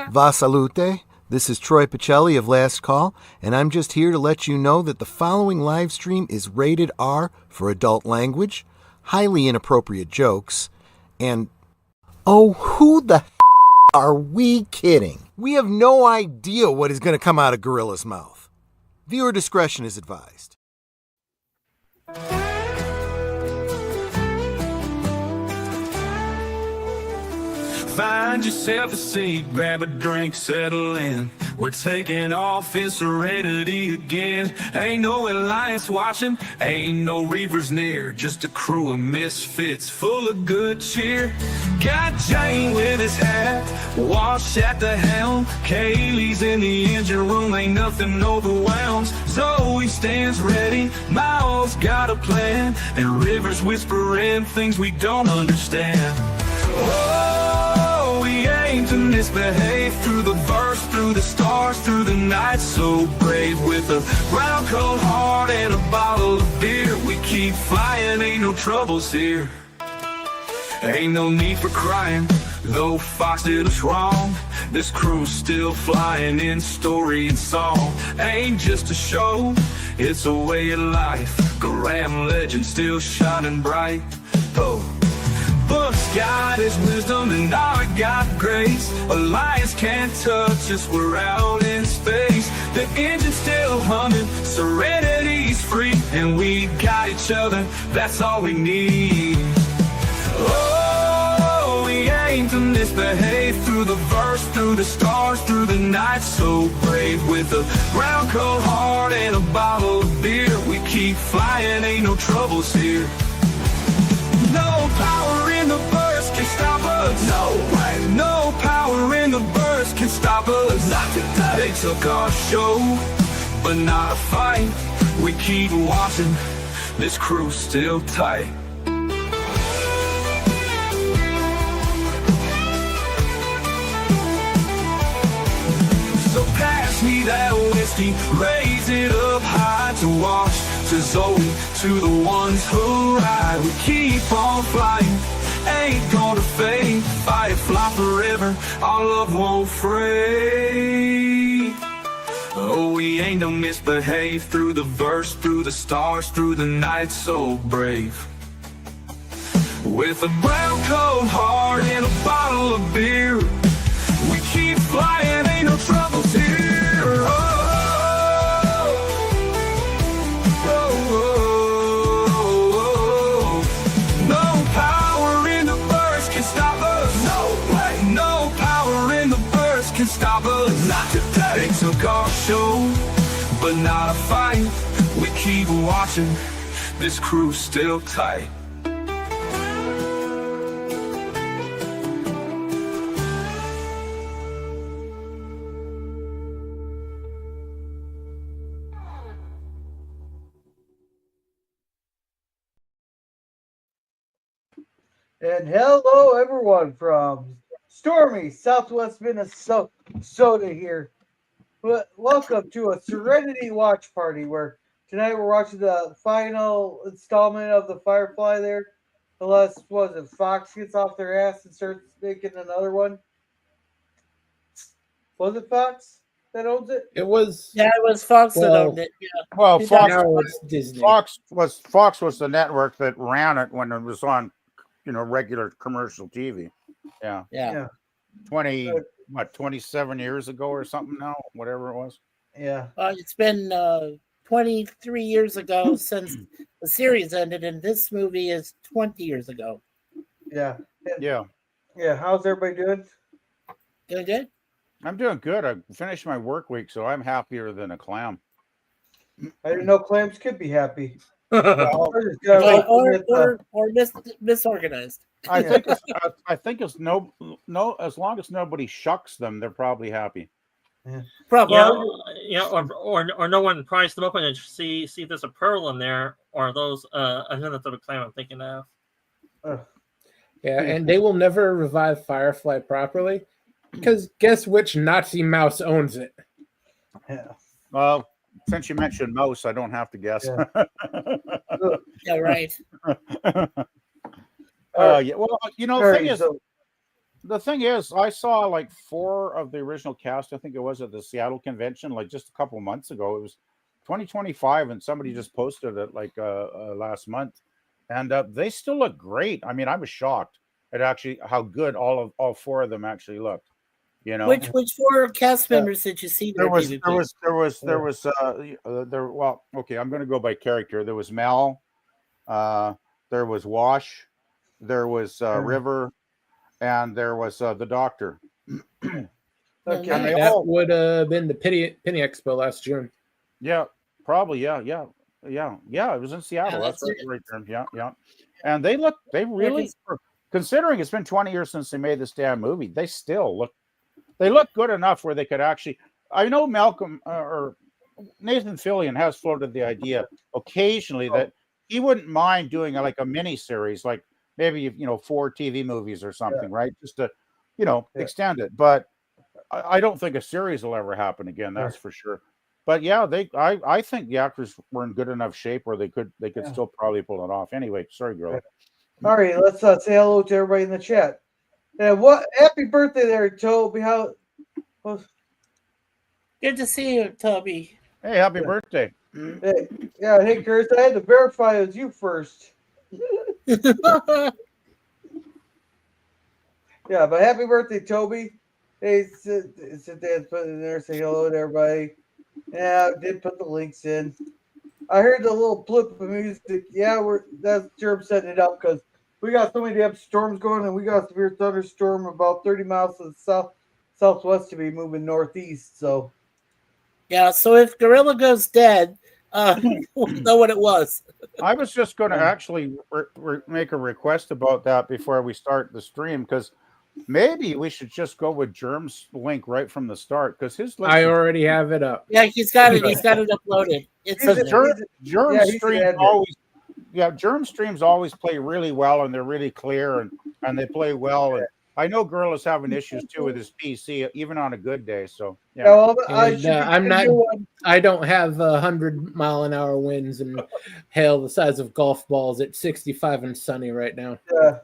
Va salute. This is Troy Pacelli of Last Call, and I'm just here to let you know that the following live stream is rated R for adult language, highly inappropriate jokes, and oh, who the are we kidding? We have no idea what is going to come out of Gorilla's mouth. Viewer discretion is advised. Find yourself a seat, grab a drink, settle in. We're taking off in Serenity again. Ain't no alliance watching, ain't no reavers near. Just a crew of misfits full of good cheer. Got Jayne with his hat, Wash at the helm. Kaylee's in the engine room, ain't nothing overwhelms. Zoe stands ready, Miles got a plan. And Rivers whispering things we don't understand. Oh, we aim to misbehave through the verse, through the stars, through the night. So brave with a ground cold heart and a bottle of beer. We keep flying, ain't no troubles here. Ain't no need for crying, though Fox did us wrong. This crew's still flying in story and song. Ain't just a show, it's a way of life. Gorram legend still shining bright. Oh, books got his wisdom and I got grace. Alliance can't touch us, we're out in space. The engine's still humming, Serenity's free. And we got each other, that's all we need. Oh, we aim to misbehave through the verse, through the stars, through the night. So brave with a ground cold heart and a bottle of beer. We keep flying, ain't no troubles here. No power in the burst can stop us. No way. No power in the burst can stop us. Not today. They took our show, but not a fight. We keep watching, this crew's still tight. So pass me that whiskey, raise it up high to Wash, to Zoe, to the ones who ride. We keep on flying, ain't gonna fade. Firefly forever, our love won't fray. Oh, we ain't no misbehave through the verse, through the stars, through the night. So brave with a brown cold heart and a bottle of beer. We keep flying, ain't no troubles here. Oh, oh, oh, oh. No power in the burst can stop us. No way. No power in the burst can stop us. Not today. They took our show, but not a fight. We keep watching, this crew's still tight. And hello, everyone from stormy Southwest Minnesota here. Welcome to a Serenity watch party where tonight we're watching the final installment of the Firefly there. Unless, Fox gets off their ass and starts making another one. Was it Fox that owns it? It was. Yeah, it was Fox that owned it. Yeah. Well, Now it's Disney. Fox was the network that ran it when it was on, regular commercial TV. Yeah. 27 years ago or something now, whatever it was. Yeah. It's been 23 years ago since the series ended, and this movie is 20 years ago. Yeah. Yeah. Yeah. How's everybody doing? Doing good? I'm doing good. I finished my work week, so I'm happier than a clam. I didn't know clams could be happy. or misorganized. I think it's no as long as nobody shucks them, they're probably happy. Yeah. Probably. Or no one pries them open and see if there's a pearl in there, or those another type of clam I'm thinking of. Yeah, and they will never revive Firefly properly because guess which Nazi mouse owns it? Yeah. Well, since you mentioned mouse, I don't have to guess. Yeah. Yeah, right. Yeah. Well, the thing is, the thing is, I saw like 4 of the original cast. I think it was at the Seattle convention, like just a couple months ago. It was 2025, and somebody just posted it like last month, and they still look great. I mean, I was shocked at actually how good all 4 of them actually looked. You know, Which four cast Yeah. members did you see there, DVP? Well, okay, I'm going to go by character. There was Mel, there was Wash, there was River, and there was the Doctor. Okay. And they That all, would have been the Penny Expo last June. yeah, probably, yeah. It was in Seattle. Yeah, That's that's right, right there. Yeah. And they really, considering it's been 20 years since they made this damn movie, they look good enough where they could actually. I know Malcolm or Nathan Fillion has floated the idea occasionally that he wouldn't mind doing like a mini series, like maybe 4 TV movies or something, right? Just to extend it. But I don't think a series will ever happen again. That's for sure. But yeah, I think the actors were in good enough shape where they could still probably pull it off. Anyway, sorry, girl. All right, let's say hello to everybody in the chat. And happy birthday there, Toby. Good to see you, Toby. Hey, happy birthday. Hey, Chris, I had to verify it was you first. Yeah, but happy birthday, Toby. Hey, sit there, put it in there, say hello to everybody. Yeah, I did put the links in. I heard the little blip of music. Yeah, that's Germ setting it up because we got so many damn storms going, and we got a severe thunderstorm about 30 miles to the southwest to be moving northeast. So yeah, so if Gorilla goes dead, we'll know what it was. I was just going to actually make a request about that before we start the stream, because maybe we should just go with Germ's link right from the start, because his link. I already have it up. Yeah, he's got it. He's got it uploaded. Germ streams always play really well, and they're really clear, and they play well. And I know Gorilla's having issues too with his PC, even on a good day. So yeah. well, I don't have 100-mile-an-hour winds and hail the size of golf balls at 65 and sunny right now. Yeah.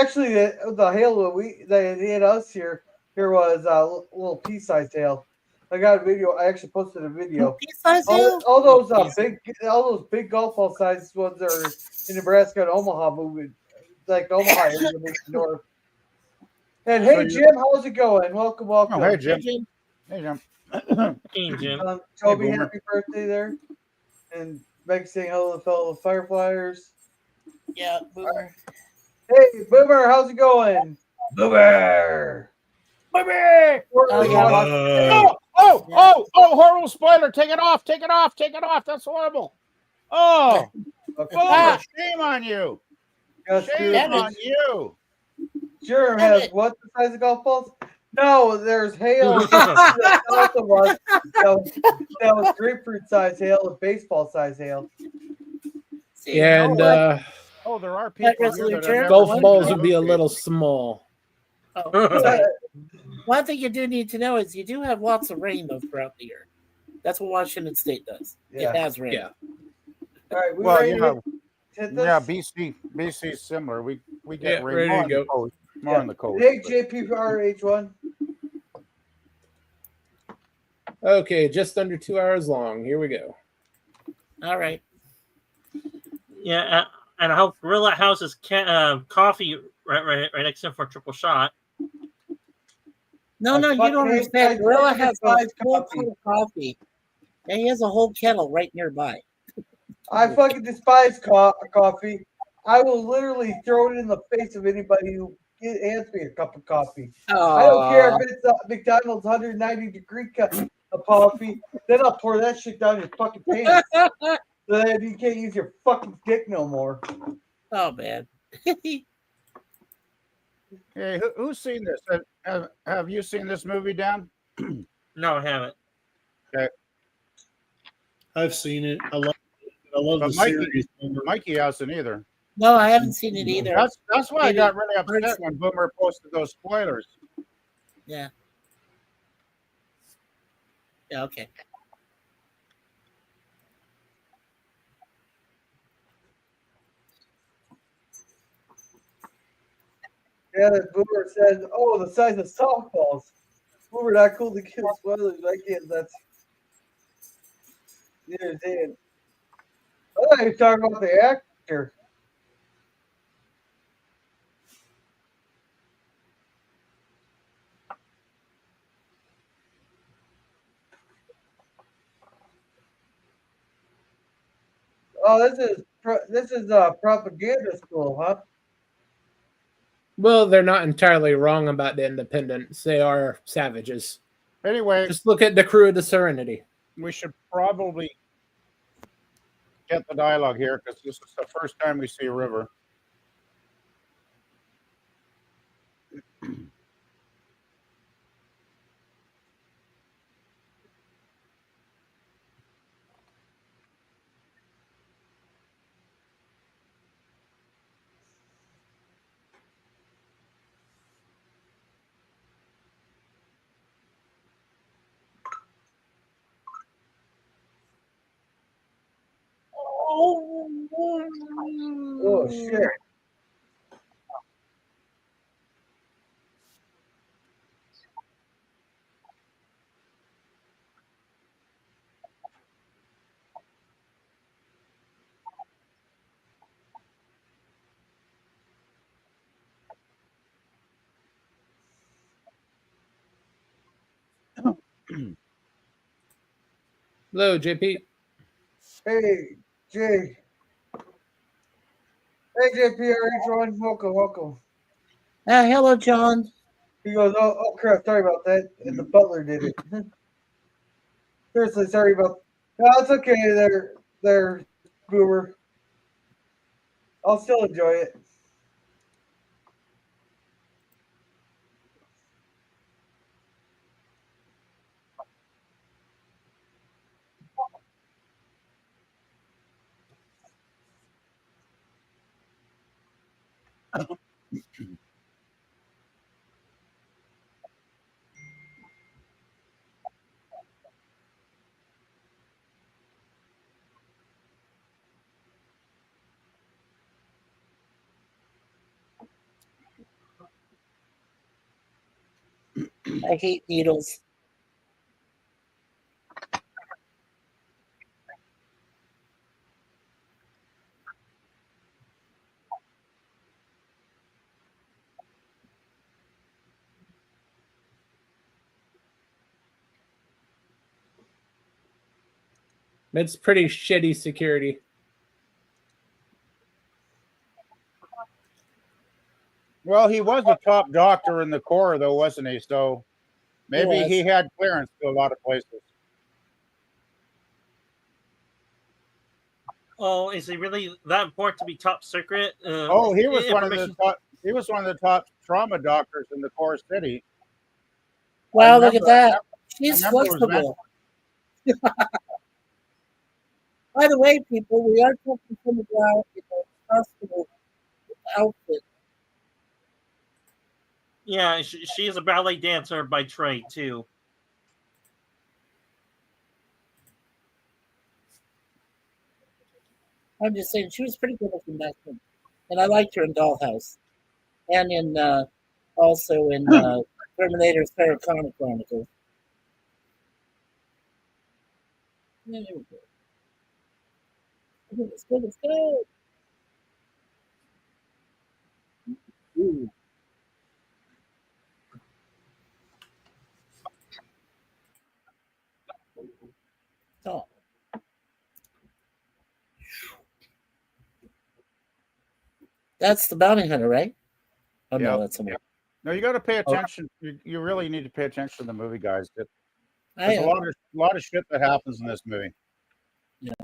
Actually, the hail they hit us here was a little pea-sized hail. I got a video. I actually posted a video. Pea-sized hail? All those big golf ball sized ones are in Nebraska and Omaha moving, like Omaha area moving north. And hey, Jim, how's it going? Welcome. Oh, hey, Jim. Hey, Jim. Hey, Jim. Toby, happy birthday there. And Meg saying hello to fellow Fireflyers. Yeah, Boomer. Hey, Boomer, how's it going? Boomer! Horrible spoiler. Take it off. That's horrible. Oh, shame on you. Shame on you. Germ has what the size of golf balls? No, there's hail to the south of us. That was grapefruit size hail and baseball size hail. And there are people here that golf balls would be a little small. One thing you do need to know is you do have lots of rain though throughout the year. That's what Washington State does. Yeah. It has rain. Yeah. All right, BC is similar. We get rain ready to go. More on the coast. Hey, JPRH1. Okay, just under 2 hours long. Here we go. All right. Yeah, and I hope Gorilla houses coffee right next to him for a triple shot. No, you don't understand. Gorilla has a full pot of coffee. And he has a whole kettle right nearby. I fucking despise coffee. I will literally throw it in the face of anybody who hands me a cup of coffee. I don't care if it's McDonald's 190-degree cup of coffee. Then I'll pour that shit down your fucking pants. So that you can't use your fucking dick no more. Oh, man. Hey, who's seen this? Have you seen this movie, Dan? No, I haven't. Okay. I've seen it. I love the series. Mikey hasn't either. No, I haven't seen it either. That's why I got really upset when Boomer posted those spoilers. Yeah. Yeah, okay. Yeah, that Boomer said, "Oh, the size of softballs." Boomer not cool to give spoilers. I can't. That's neither Dan. I thought you were talking about the actor. Oh, this is propaganda school, huh? Well, they're not entirely wrong about the independents. They are savages. Anyway, Just look at the crew of the Serenity. we should probably get the dialogue here because this is the first time we see a river. Oh shit! Hello, JP. Hey, Jay. Hey, JPRH, welcome, welcome. Hello, John. He goes, oh crap, sorry about that. And the butler did it. Seriously, sorry about. No, it's okay. There, Boomer. I'll still enjoy it. I hate needles. It's pretty shitty security. Well, he was a top doctor in the Corps, though, wasn't he? So maybe he had clearance to a lot of places. Oh, is he really that important to be top secret? Oh, he was one of the Information. top. He was one of the top trauma doctors in the Core City. Wow, look at that. She's I remember it was flexible. By the way, people, we are talking from the ground in a hospital outfit. Yeah, she is a ballet dancer by trade too. I'm just saying, she was pretty good looking back then. And I liked her in Dollhouse. And in also in Terminator Sarah Connor Chronicles. Yeah, there we go. Okay, let's go, let's go. Ooh. Oh. That's the bounty hunter, right? Oh, no, that's someone. No, you got to pay attention. You really need to pay attention to the movie, guys. There's I a lot of shit that happens in this movie. Yeah.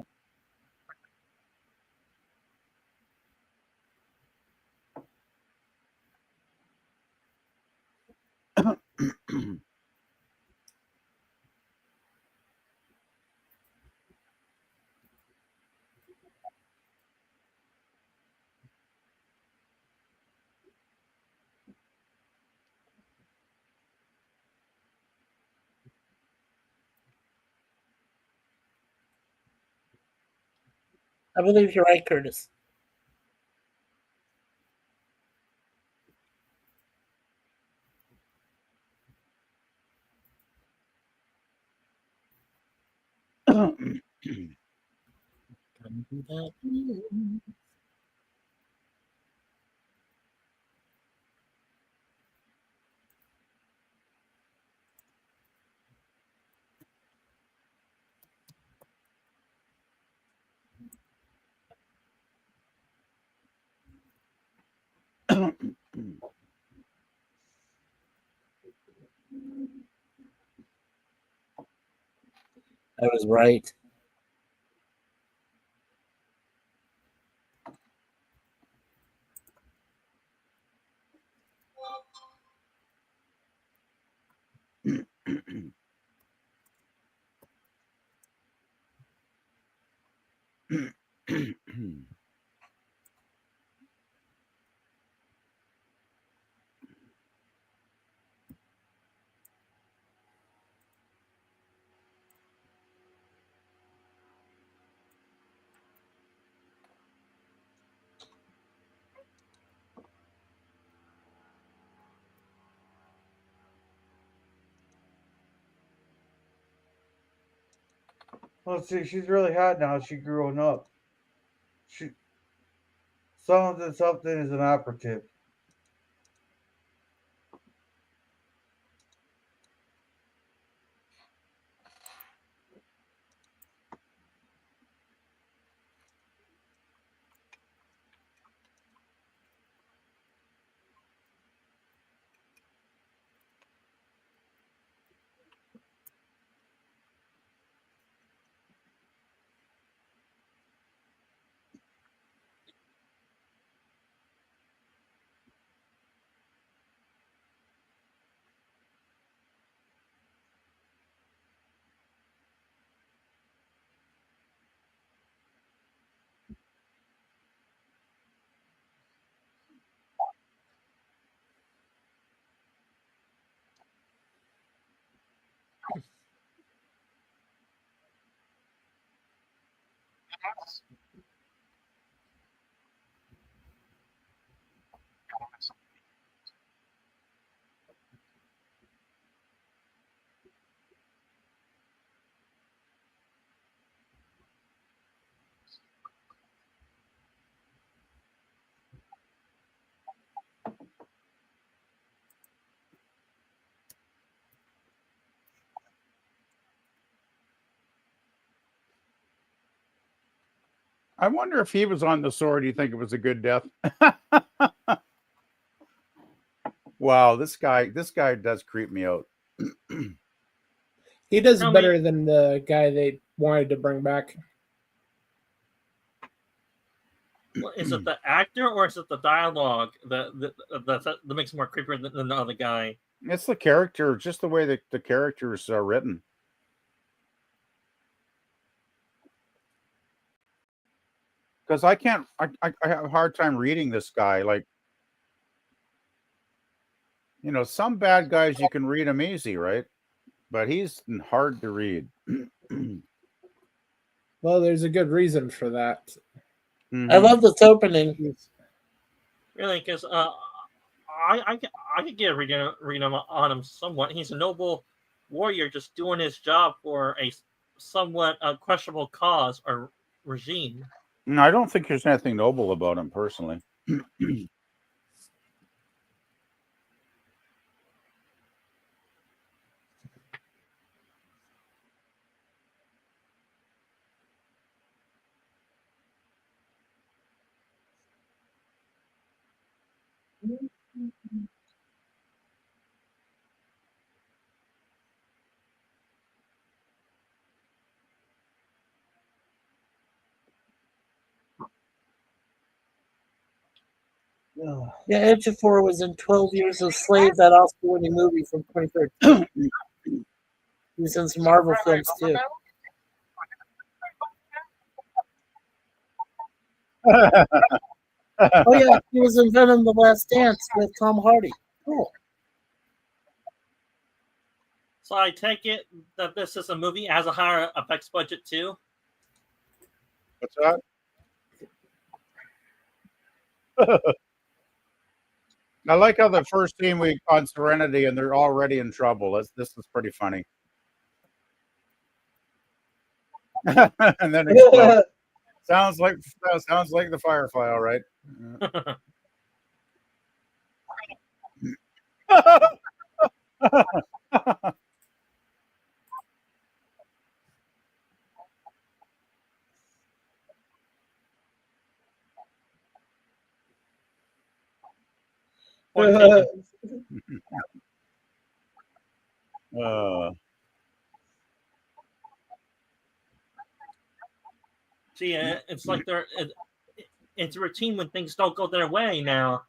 I believe you're right, Curtis. I was right. Let's see, she's really hot now. She growing up. She something is an operative. I wonder if he was on the sword. You think it was a good death? Wow, this guy does creep me out. He does Tell better me- than the guy they wanted to bring back. Well, is it the actor or is it the dialogue that makes him more creepier than the other guy? It's the character, just the way that the characters are written. Because I can't, I have a hard time reading this guy. Like, you know, some bad guys you can read him easy, right? But he's hard to read. Well, there's a good reason for that. I love this opening. Really, because I could get reading on him somewhat. He's a noble warrior just doing his job for a somewhat questionable cause or regime. No, I don't think there's anything noble about him personally. Yeah, Ejiofor was in 12 Years a Slave, that Oscar-winning movie from 2013. He was in some Marvel films too. Oh yeah, he was in Venom: The Last Dance with Tom Hardy. Cool. So I take it that this is a movie has a higher effects budget too. What's that? I like how the first scene we on Serenity and they're already in trouble. This is pretty funny. And then explode. Sounds like the Firefly, all right. Point taken. See, it's like it's a routine when things don't go their way now.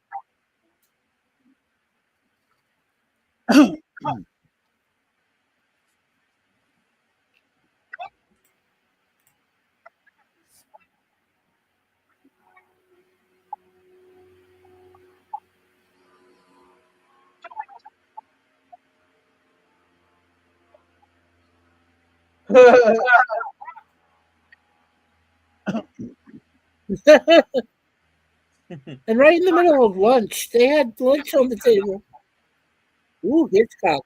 And right in the middle of lunch, they had lunch on the table. Ooh, Hitchcock.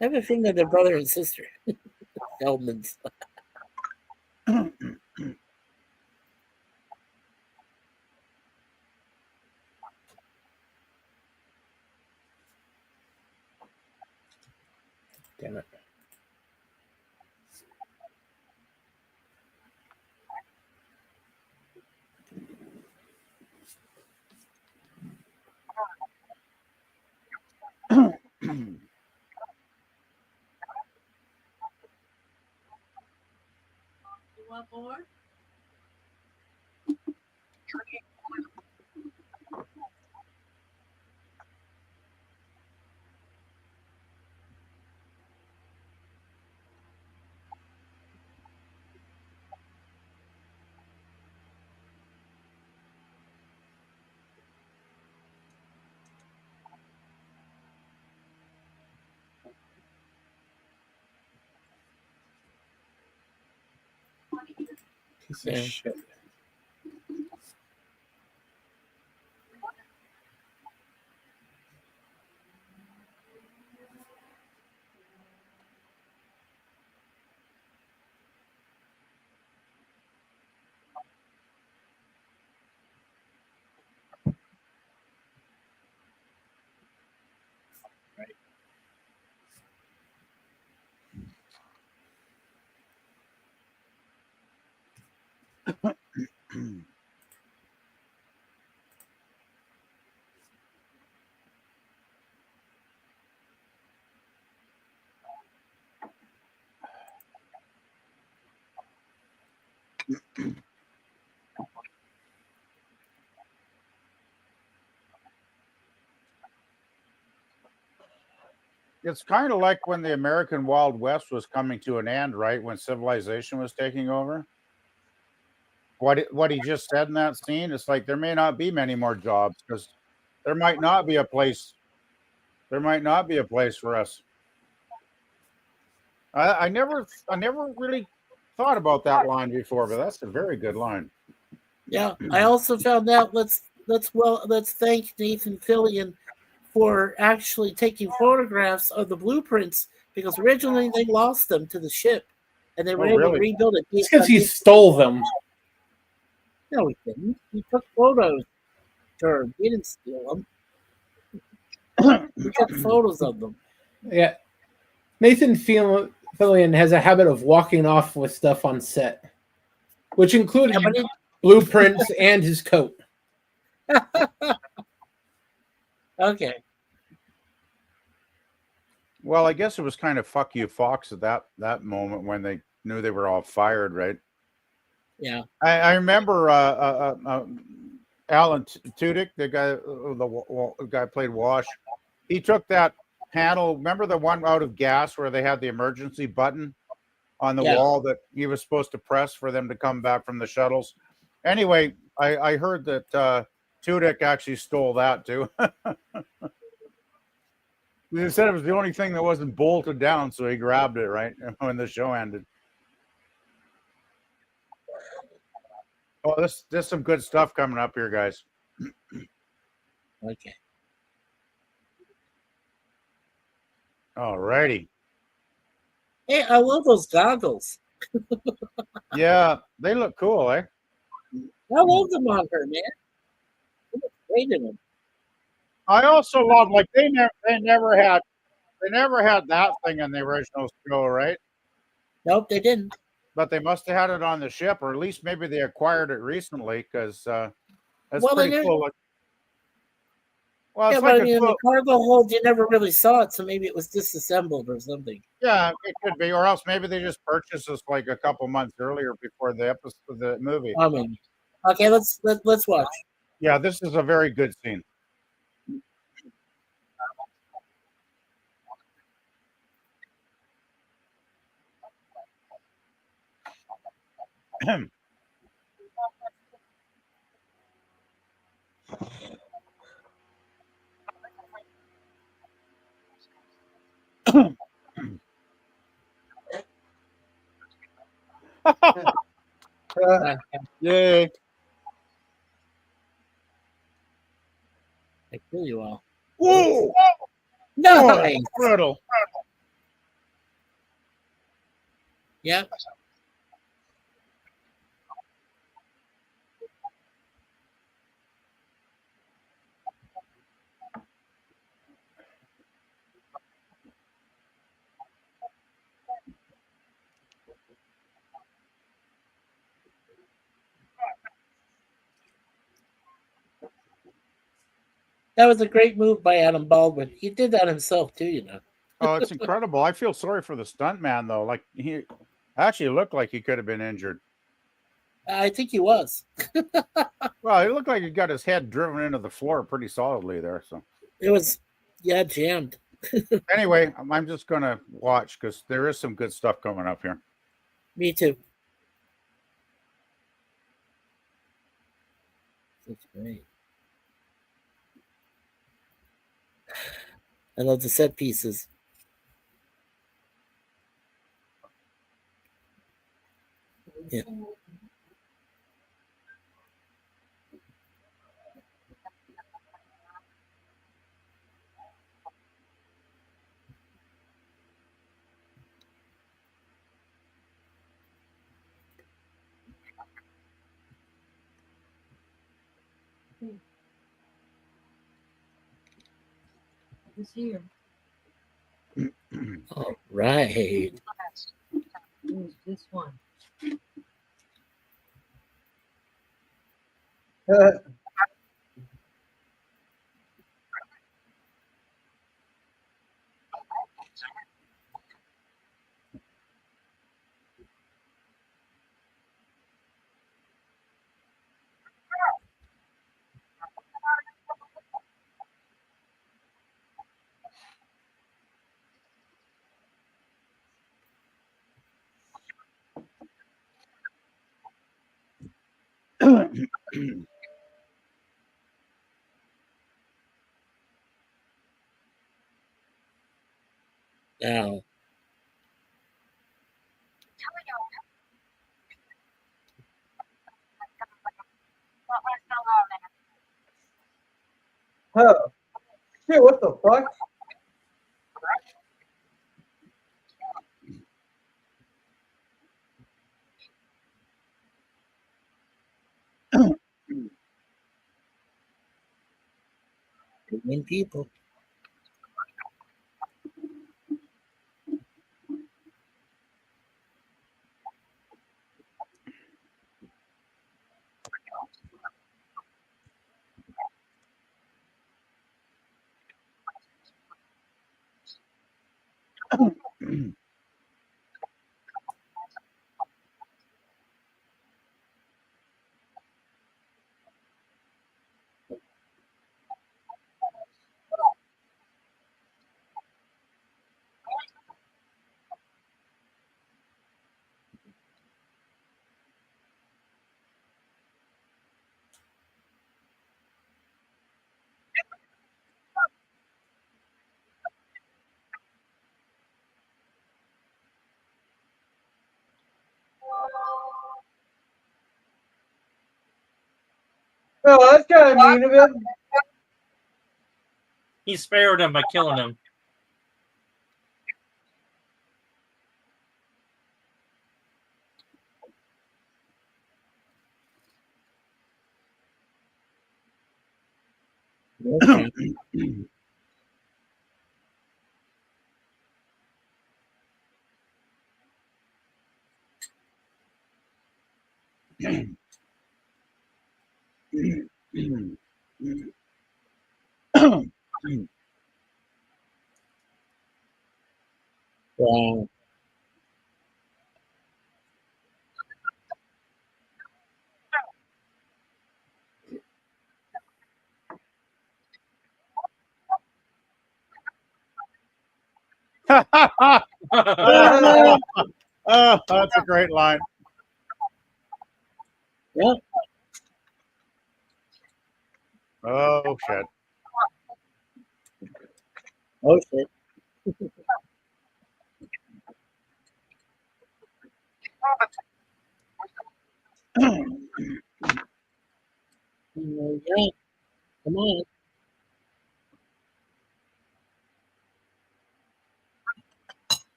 I have a feeling that they're brother and sister. Feldmans. Damn it. You want more? Piece of shit. It's kind of like when the American Wild West was coming to an end, right? When civilization was taking over. What he just said in that scene, it's like there may not be many more jobs because there might not be a place. There might not be a place for us. I never really thought about that line before, but that's a very good line. Yeah, I also found out. Let's thank Nathan Fillion for actually taking photographs of the blueprints because originally they lost them to the ship, and they were able to rebuild it. It's because he stole them. No, he didn't. He took photos. Sure, he didn't steal them. He took photos of them. Yeah. Nathan Fillion has a habit of walking off with stuff on set, which included blueprints and his coat. Okay. Well, I guess it was kind of fuck you, Fox, at that moment when they knew they were all fired, right? Yeah. I remember Alan Tudyk, the guy who played Wash. He took that panel. Remember the one out of gas where they had the emergency button on the wall that he was supposed to press for them to come back from the shuttles? Anyway, I heard that Tudyk actually stole that too. He said it was the only thing that wasn't bolted down, so he grabbed it right when the show ended. Oh, there's some good stuff coming up here, guys. Okay. All righty. Hey, I love those goggles. Yeah, they look cool, eh? I love them on her, man. They look great in them. I also love like they never had that thing in the original show, right? Nope, they didn't. But they must have had it on the ship, or at least maybe they acquired it recently because that's Well, they pretty did. cool. Well, Yeah, it's but like I mean, a in the cool, cargo hold, you never really saw it, so maybe it was disassembled or something. yeah, it could be, or else maybe they just purchased this like a couple months earlier before the episode, the movie. I mean, okay, let's watch. Yeah, this is a very good scene. Yay! I kill you all. Whoa! Nice. Brutal. Yep. That was a great move by Adam Baldwin. He did that himself too, you know. Oh, it's incredible. I feel sorry for the stuntman though. Like he actually looked like he could have been injured. I think he was. Well, it looked like he got his head driven into the floor pretty solidly there. So It was, yeah, jammed. anyway, I'm just gonna watch because there is some good stuff coming up here. Me too. That's great. I love the set pieces. Yeah. This here. All right. Who's this one? Now, Huh. Shit, what the fuck? win people. Oh, that's kind of mean of him. He spared him by killing him. Okay. Wow. Oh, that's a great line. Yep. Oh shit. Oh shit. Yeah. Come on.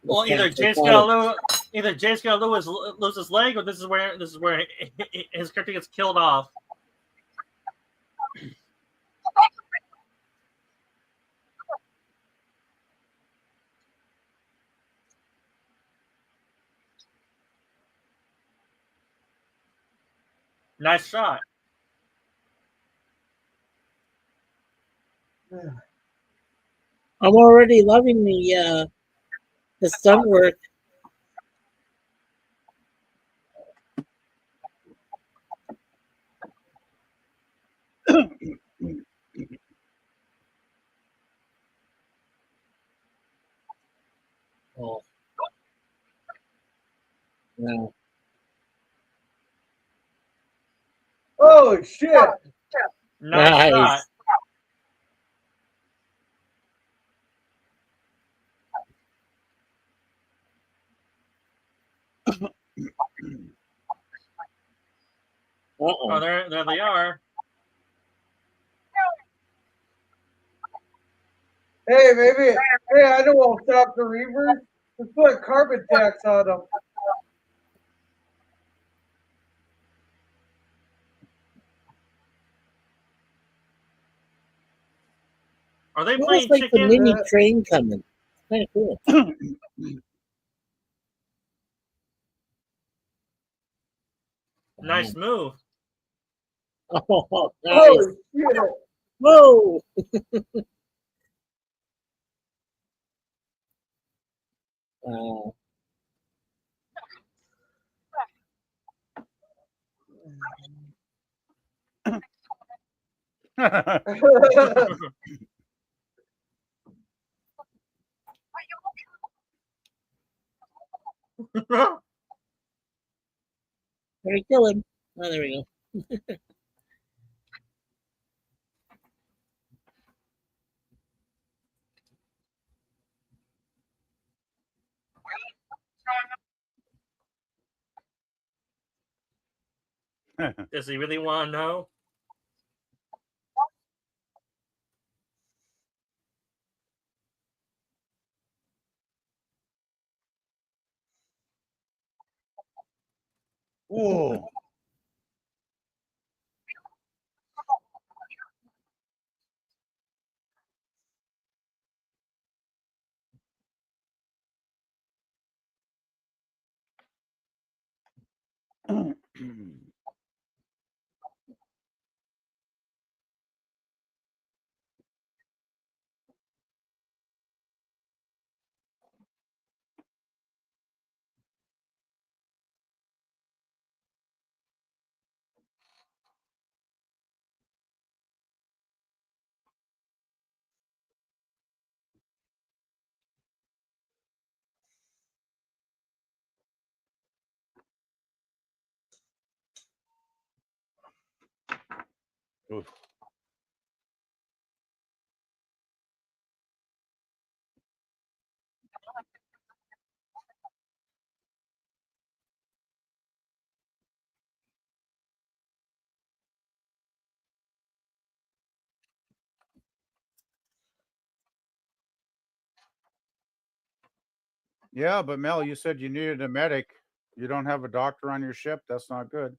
Well, either Jay's gonna lose his leg, or this is where his character gets killed off. Nice shot. I'm already loving the stunt work. Oh. Wow. Oh shit! Nice shot. Nice. Oh, Uh-oh. there they are. Hey, maybe. Hey, I know what'll stop the Reavers. Let's put a carbon tax on them. Are they Almost playing like the chicken? mini train coming. Kind of cool. Nice move. Oh, nice. Oh shit! Whoa. Wow. Better kill him. Oh, there we go. Does he really want to know? Whoa. Oof. Yeah, but Mel, you said you needed a medic. You don't have a doctor on your ship. That's not good.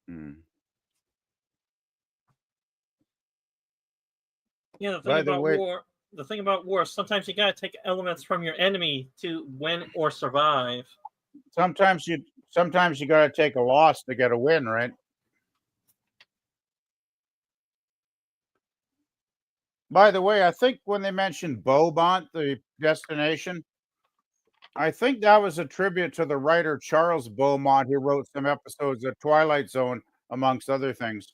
Hmm. Yeah, the thing By the about way, war, sometimes you gotta take elements from your enemy to win or survive. sometimes you got to take a loss to get a win, right? By the way, I think when they mentioned Beaumont, the destination, I think that was a tribute to the writer Charles Beaumont, who wrote some episodes of Twilight Zone, amongst other things.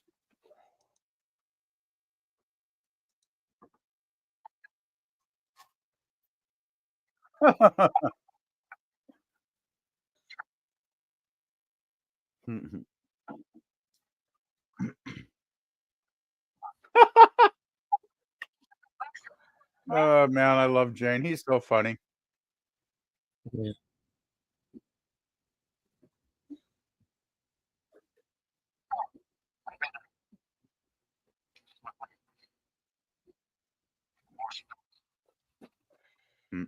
Oh man, I love Jayne. He's so funny. Yeah. Mm.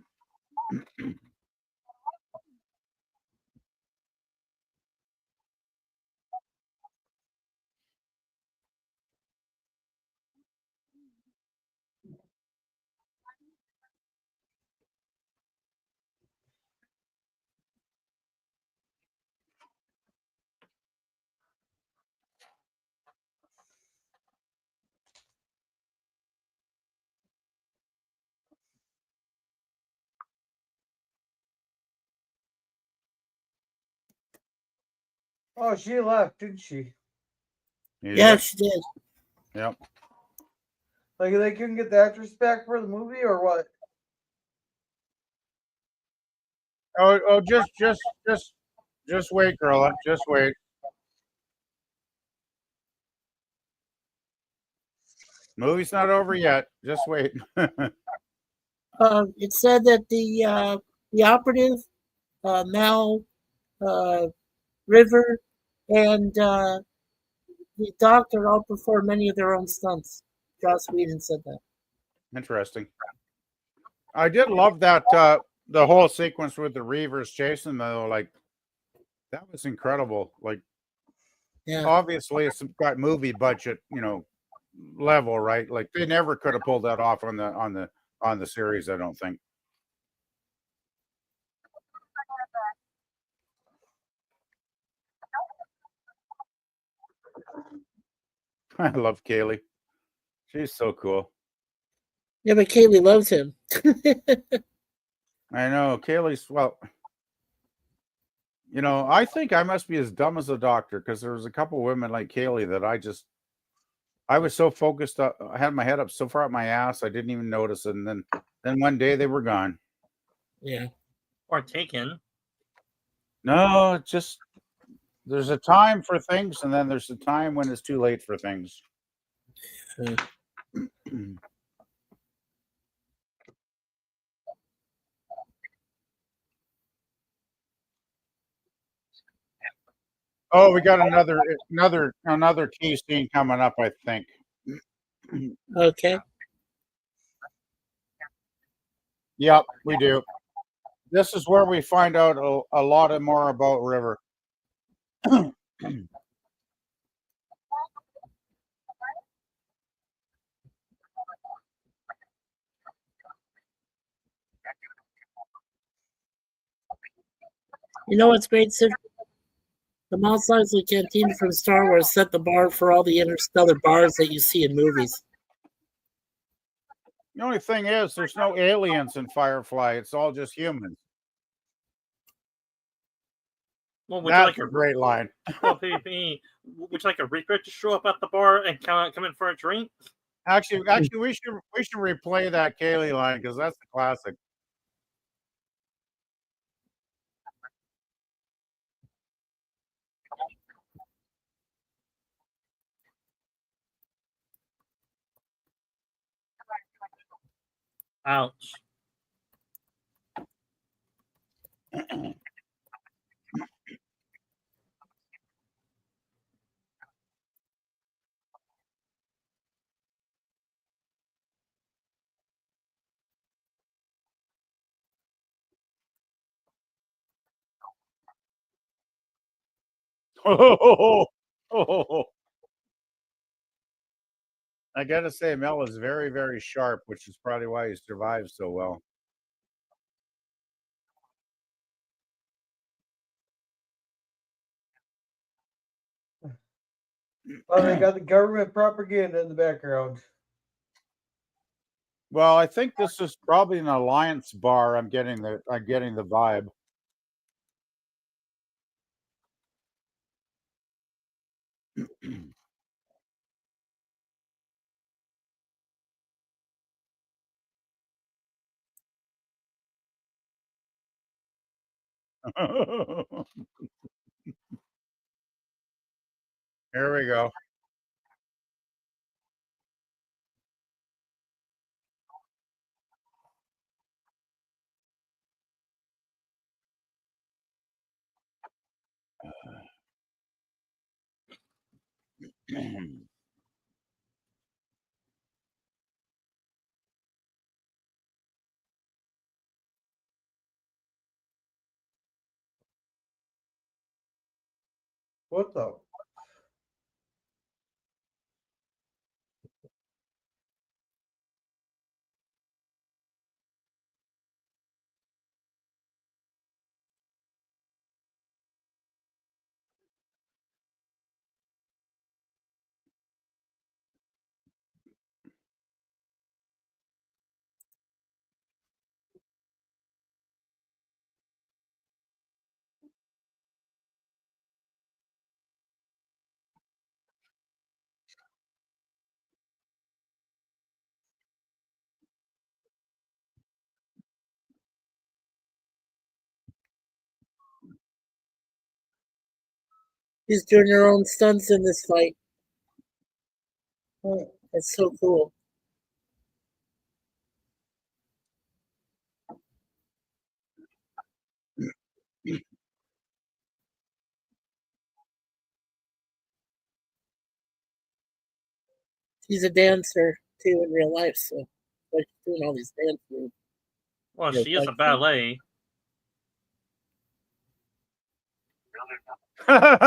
Oh, she left, didn't she? Yeah, Yep. she did. Yep. Like they couldn't get the actress back for the movie, or what? Oh, just wait, girl. Just wait. Movie's not over yet. Just wait. It said that the operative, Mal, River, and the doctor all perform many of their own stunts. Joss Whedon said that. Interesting. I did love that the whole sequence with the Reavers chasing them, though. Like that was incredible. Like Yeah. obviously it's got movie budget, level, right? Like they never could have pulled that off on the series, I don't think. I love Kaylee. She's so cool. Yeah, but Kaylee loves him. I know. Kaylee's, well, I think I must be as dumb as a doctor because there was a couple women like Kaylee that I was so focused up, I had my head up so far up my ass, I didn't even notice it. And then one day they were gone. Yeah. Or taken. No, it's just there's a time for things, and then there's a time when it's too late for things. Oh, we got another key scene coming up, I think. Okay. Yep, we do. This is where we find out a lot more about River. You know what's great, Sid? The Mos Eisley Cantina from Star Wars set the bar for all the interstellar bars that you see in movies. The only thing is, there's no aliens in Firefly. It's all just humans. Well, That's a great line. Would you like a recruit to show up at the bar and come in for a drink? Actually, we should replay that Kaylee line because that's the classic. Ouch. I gotta say, Mel is very, very sharp, which is probably why he survives so well. Oh, they got the government propaganda in the background. Well, I think this is probably an alliance bar. I'm getting the vibe. Here we go. What the? She's doing her own stunts in this fight. That's so cool. She's a dancer too in real life, so she's doing all these dance moves. Well, she is a ballet. Oh,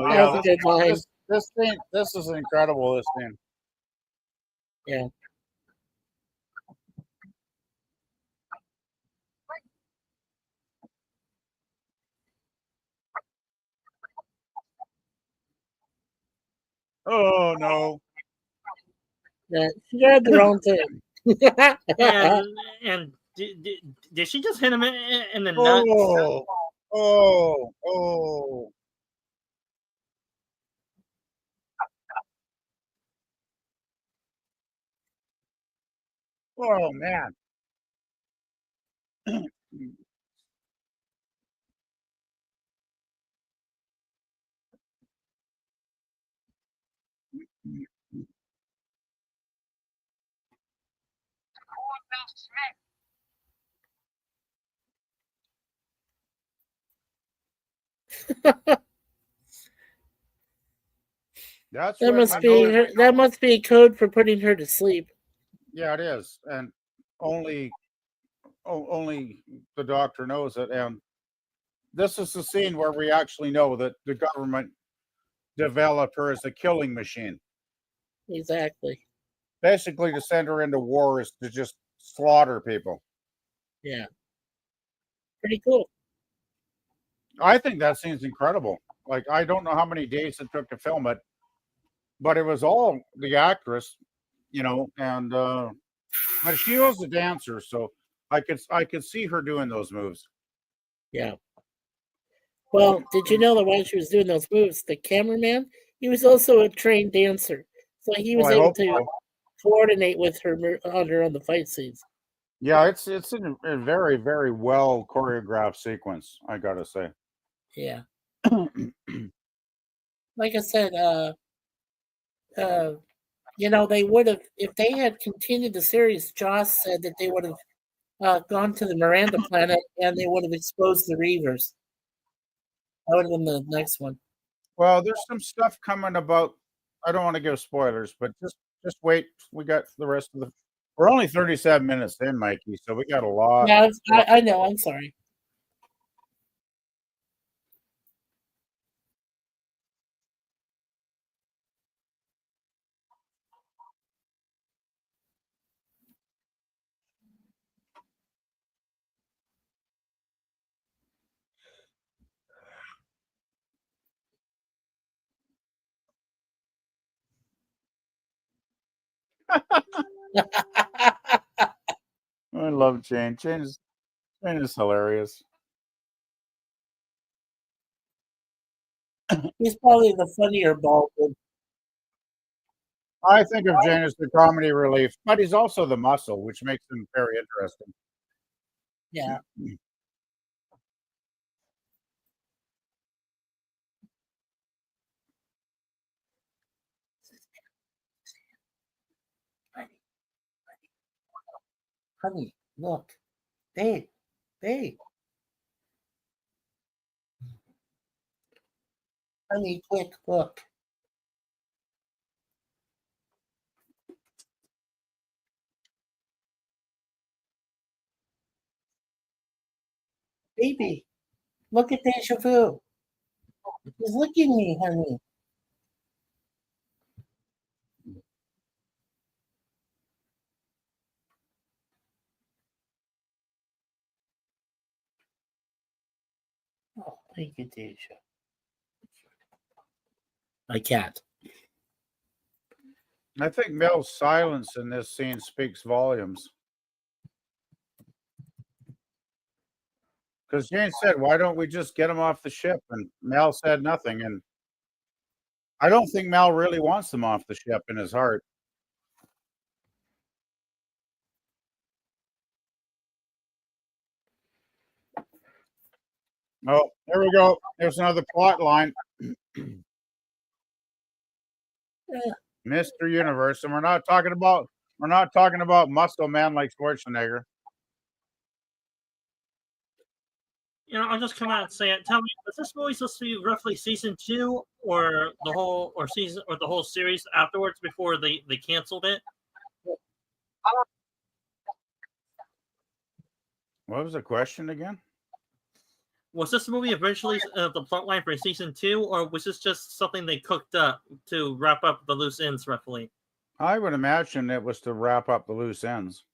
yeah, that was a good line. This is incredible. This thing. Yeah. Oh no. Yeah, she had their own thing. and did she just hit him in the nuts? Oh. Oh man. That's that must be code for putting her to sleep. Yeah, it is, and only the doctor knows it. And this is the scene where we actually know that the government developed her as a killing machine. Exactly. basically to send her into war is to just slaughter people. Yeah. Pretty cool. I think that scene's incredible. Like, I don't know how many days it took to film it, but it was all the actress, and but she was a dancer, so I could see her doing those moves. Yeah. Well, did you know that while she was doing those moves, the cameraman, he was also a trained dancer, so he was able to coordinate with her on the fight scenes. Yeah, it's a very, very well choreographed sequence, I gotta say. Yeah. Like I said, they would have, if they had continued the series, Joss said that they would have gone to the Miranda planet and they would have exposed the Reavers. That would have been the next one. Well, there's some stuff coming about. I don't want to give spoilers, but just wait. We got the rest of the. We're only 37 minutes in, Mikey, so we got a lot. Yeah, I know. I'm sorry. I love Jayne. Jayne is hilarious. He's probably the funnier Baldwin. I think of Jayne as the comedy relief, but he's also the muscle, which makes him very interesting. Yeah. Honey, look. Babe. Honey, quick, look. Baby, look at Deja Vu. He's looking at me, honey. Oh, thank you, Deja. I can't. I think Mel's silence in this scene speaks volumes. Because Jayne said, "Why don't we just get him off the ship?" And Mel said nothing. And I don't think Mel really wants them off the ship in his heart. Oh, there we go. There's another plot line. Mr. Universe, and we're not talking about muscle man like Schwarzenegger. I'll just come out and say it. Tell me, was this movie supposed to be roughly season 2 or the whole series afterwards before they canceled it? What was the question again? Was this movie eventually the plotline for season 2, or was this just something they cooked up to wrap up the loose ends roughly? I would imagine it was to wrap up the loose ends.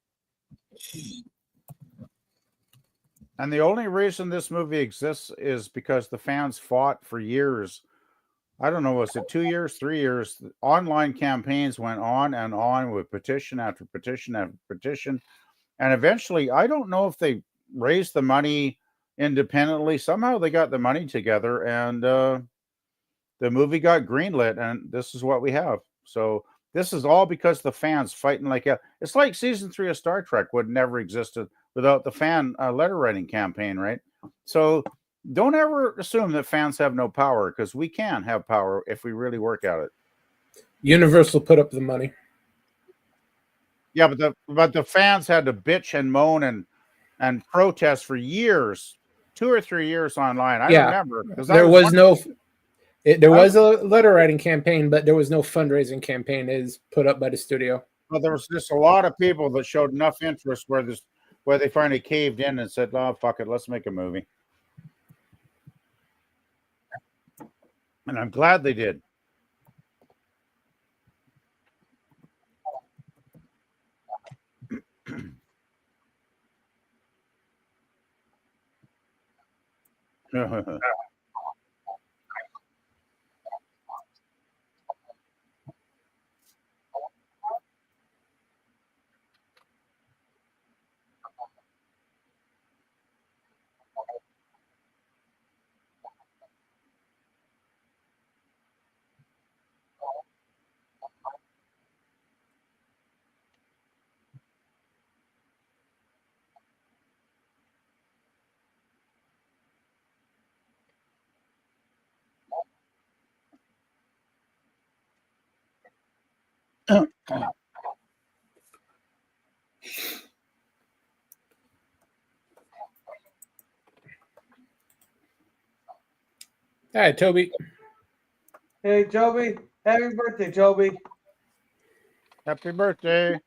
And the only reason this movie exists is because the fans fought for years. I don't know, was it 2 years, 3 years? Online campaigns went on and on with petition after petition after petition. And eventually, I don't know if they raised the money independently. Somehow they got the money together and the movie got greenlit, and this is what we have. So this is all because the fans fighting like hell. It's like season 3 of Star Trek would never existed without the fan letter writing campaign, right? So don't ever assume that fans have no power, because we can have power if we really work at it. Universal put up the money. Yeah, but the fans had to bitch and moan and protest for years, 2 or 3 years online. I remember there was was a letter writing campaign, but there was no fundraising campaign is put up by the studio. Well, there was just a lot of people that showed enough interest where they finally caved in and said, "Oh, fuck it, let's make a movie." And I'm glad they did. Hi, Toby. Hey, Toby. Happy birthday, Toby. Happy birthday.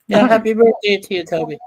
Yeah, happy birthday to you, Toby.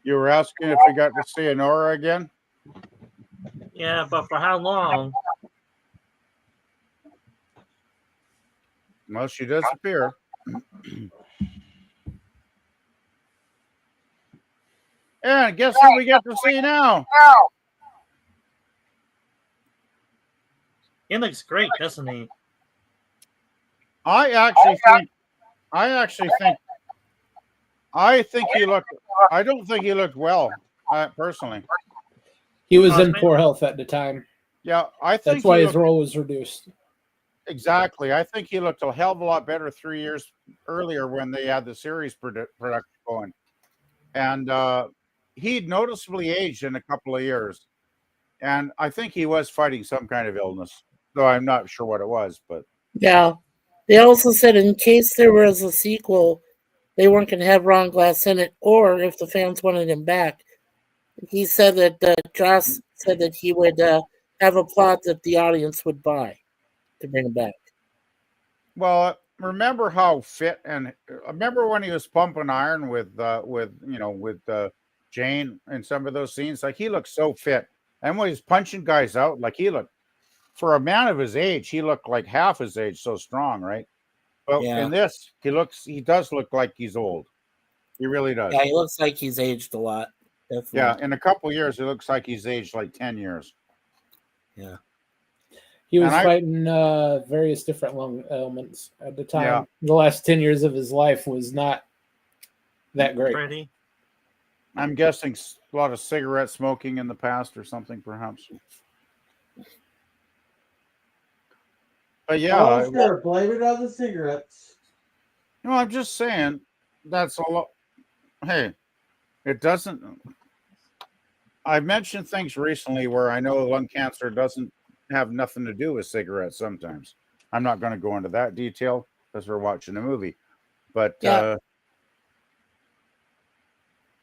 You were asking if we got to see Honora again? Yeah, but for how long? Well, she does appear. And guess who we get to see now? He looks great, doesn't he? I think he looked. I don't think he looked well, personally. He was in poor health at the time. Yeah, I think that's why his role was reduced. Exactly. I think he looked a hell of a lot better 3 years earlier when they had the series production going. And he'd noticeably aged in a couple of years. And I think he was fighting some kind of illness, though I'm not sure what it was. But yeah, they also said in case there was a sequel, they weren't going to have Ron Glass in it, or if the fans wanted him back. He said that Joss said that he would have a plot that the audience would buy to bring him back. Well, remember how fit and remember when he was pumping iron with Jayne in some of those scenes. Like he looked so fit, and when he's punching guys out, like he looked for a man of his age, he looked like half his age, so strong, right? But in this, he does look like he's old. He really does. Yeah, he looks like he's aged a lot. Definitely. Yeah, in a couple of years, it looks like he's aged like 10 years. Yeah. He was fighting various different lung ailments at the time. Yeah. The last 10 years of his life was not that great. Pretty. I'm guessing a lot of cigarette smoking in the past or something, perhaps. But yeah. Oh, sure. Blame it on the cigarettes. No, I'm just saying that's a lot. Hey, it doesn't. I've mentioned things recently where I know lung cancer doesn't have nothing to do with cigarettes sometimes. I'm not going to go into that detail because we're watching a movie. But Yeah.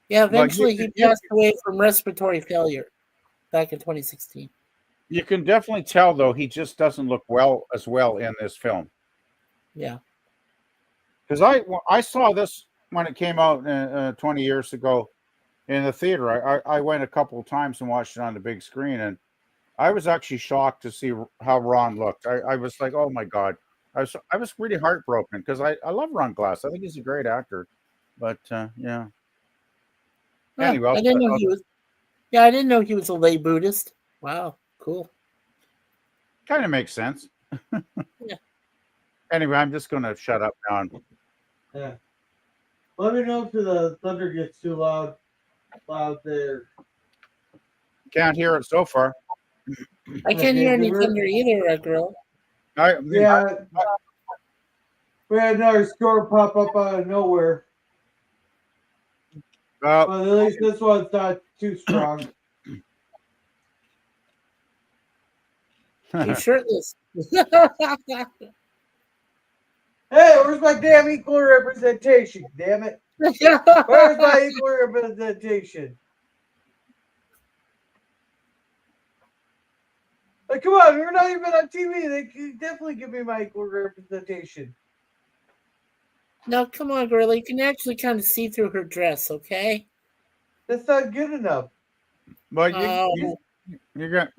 Eventually he passed away from respiratory failure back in 2016. You can definitely tell, though, he just doesn't look as well in this film. Yeah. Because I saw this when it came out 20 years ago in the theater. I went a couple of times and watched it on the big screen, and I was actually shocked to see how Ron looked. I was like, oh my God. I was really heartbroken because I love Ron Glass. I think he's a great actor. But yeah. Anyway, I didn't know he was. Yeah, I didn't know he was a lay Buddhist. Wow, cool. Kind of makes sense. Yeah. Anyway, I'm just going to shut up now. Yeah. Let me know if the thunder gets too loud there. Can't hear it so far. I can't hear any thunder either, girl. We had another storm pop up out of nowhere. But at least this one's not too strong. He's shirtless. Hey, where's my damn equal representation? Damn it. Where's my equal representation? Like, come on, we're not even on TV. They can definitely give me my equal representation. No, come on, girl. You can actually kind of see through her dress, okay? That's not good enough. But you got.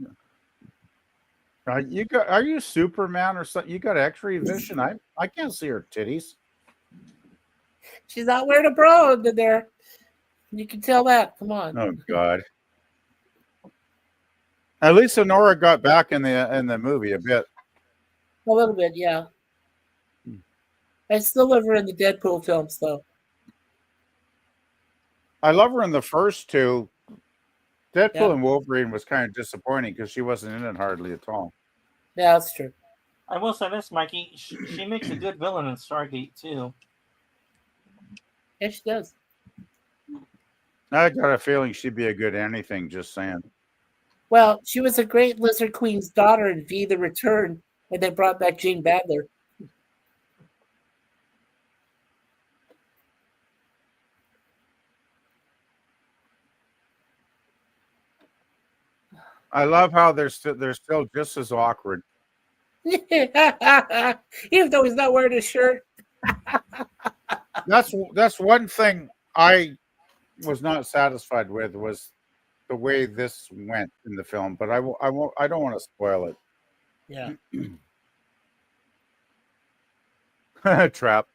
Are you Superman or something? You got X-ray vision. I can't see her titties. She's not wearing a bra under there. You can tell that. Come on. Oh God. At least Honora got back in the movie a bit. A little bit, yeah. I still love her in the Deadpool films, though. I love her in the first two. Deadpool and Wolverine was kind of disappointing because she wasn't in it hardly at all. Yeah, that's true. I will say this, Mikey. She makes a good villain in Stargate, too. Yeah, she does. I got a feeling she'd be a good anything, just saying. Well, she was a great Lizard Queen's daughter in V the Return when they brought back Jane Badler. I love how they're still just as awkward. Even though he's not wearing a shirt. That's one thing I was not satisfied with was the way this went in the film, but I don't want to spoil it. Yeah. Trap.